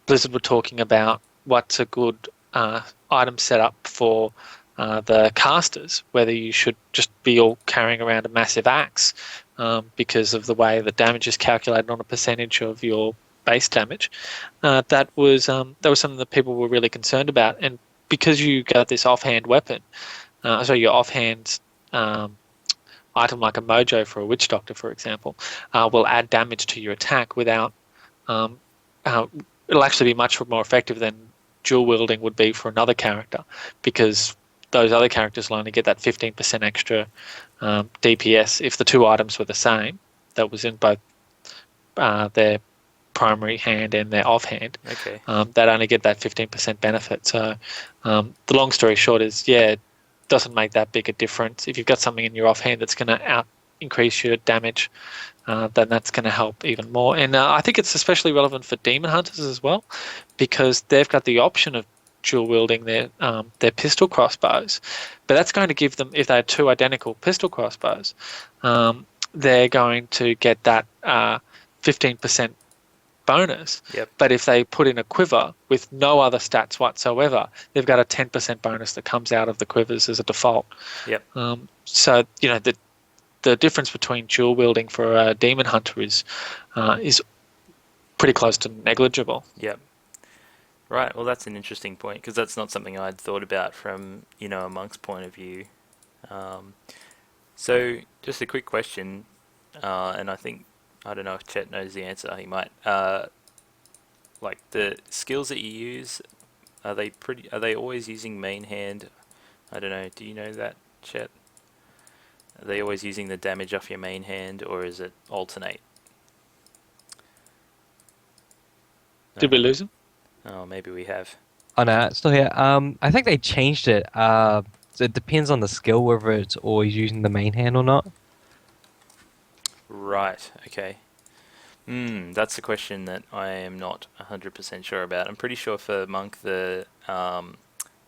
Blizzard were talking about what's a good items set up for the casters, whether you should just be all carrying around a massive axe because of the way the damage is calculated on a percentage of your base damage. That was something that people were really concerned about, and because you got this offhand weapon, so your offhand item like a mojo for a witch doctor, for example, will add damage to your attack without. It'll actually be much more effective than dual wielding would be for another character, because those other characters will only get that 15% extra DPS if the two items were the same. That was in both their primary hand and their offhand. Okay. They'd only get that 15% benefit. So the long story short is, it doesn't make that big a difference. If you've got something in your offhand that's going to increase your damage, then that's going to help even more. And I think it's especially relevant for demon hunters as well, because they've got the option of dual wielding their pistol crossbows, but that's going to give them, if they had two identical pistol crossbows, they're going to get that 15% bonus. Yep. But if they put in a quiver with no other stats whatsoever, they've got a 10% bonus that comes out of the quivers as a default. Yep. So the difference between dual wielding for a demon hunter is pretty close to negligible. Yep. Right. Well, that's an interesting point, because that's not something I'd thought about from a monk's point of view. So just a quick question, and I don't know if Chet knows the answer. He might. Like the skills that you use, are they always using main hand? I don't know. Do you know that, Chet? Are they always using the damage off your main hand, or is it alternate? No? Did we lose him? Oh, maybe we have. Oh no, it's still here. I think they changed it. So it depends on the skill whether it's always using the main hand or not. Right. Okay. That's a question that I am not 100% sure about. I'm pretty sure for Monk the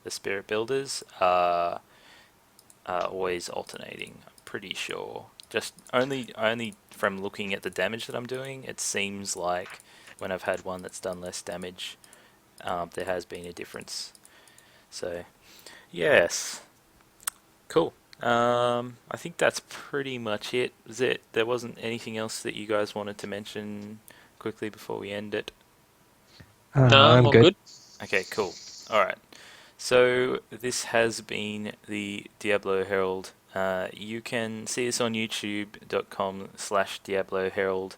spirit builders are always alternating. I'm pretty sure. Just only from looking at the damage that I'm doing, it seems like when I've had one that's done less damage, there has been a difference. So, yes. Cool. I think that's pretty much it. There wasn't anything else that you guys wanted to mention quickly before we end it? No, I'm all good. good. Okay, cool. Alright. So, this has been the Diabloherald. You can see us on youtube.com/Diabloherald.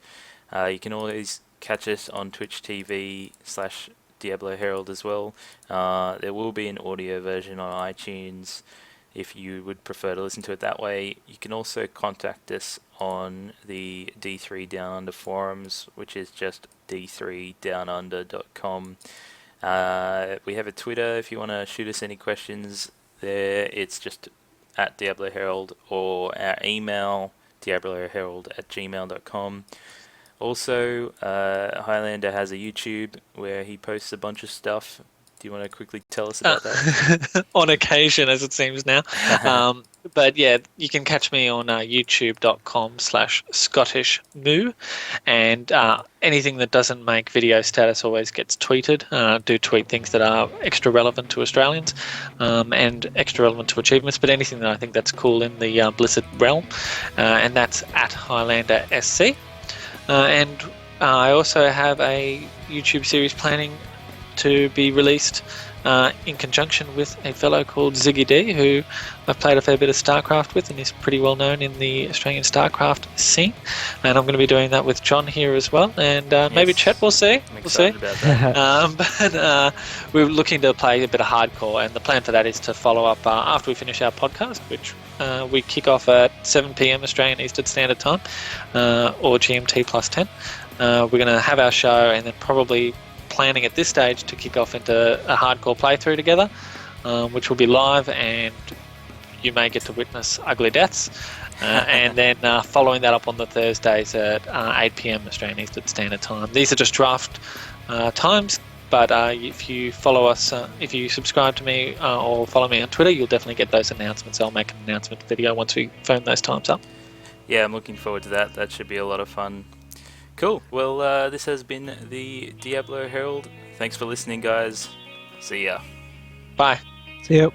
You can always catch us on Twitch TV/Diabloherald as well. There will be an audio version on iTunes if you would prefer to listen to it that way. You can also contact us on the D3 Down Under forums, which is just d3downunder.com. We have a Twitter if you want to shoot us any questions there. It's just at Diabloherald, or our email, diabloherald@gmail.com. Also, Highlander has a YouTube where he posts a bunch of stuff. Do you want to quickly tell us about that? On occasion, as it seems now. But yeah, you can catch me on youtube.com/ScottishMoo, and anything that doesn't make video status always gets tweeted. Do tweet things that are extra relevant to Australians and extra relevant to achievements, but anything that I think that's cool in the Blizzard realm, and that's at HighlanderSC. And I also have a YouTube series planning to be released in conjunction with a fellow called Ziggy D, who I've played a fair bit of StarCraft with and is pretty well known in the Australian StarCraft scene. And I'm going to be doing that with John here as well, and maybe Chet, we'll see. I'm excited about that. But we're looking to play a bit of hardcore, and the plan for that is to follow up after we finish our podcast, which we kick off at 7 p.m. Australian Eastern Standard Time, or GMT plus 10. We're going to have our show, and then probably planning at this stage to kick off into a hardcore playthrough together, which will be live, and you may get to witness ugly deaths. And then following that up on the Thursdays at 8 p.m. Australian Eastern Standard Time. These are just draft times, but if you follow us, if you subscribe to me or follow me on Twitter, you'll definitely get those announcements. I'll make an announcement video once we firm those times up. Yeah, I'm looking forward to that. That should be a lot of fun. Cool. Well, this has been the Diabloherald. Thanks for listening, guys. See ya. Bye. See you.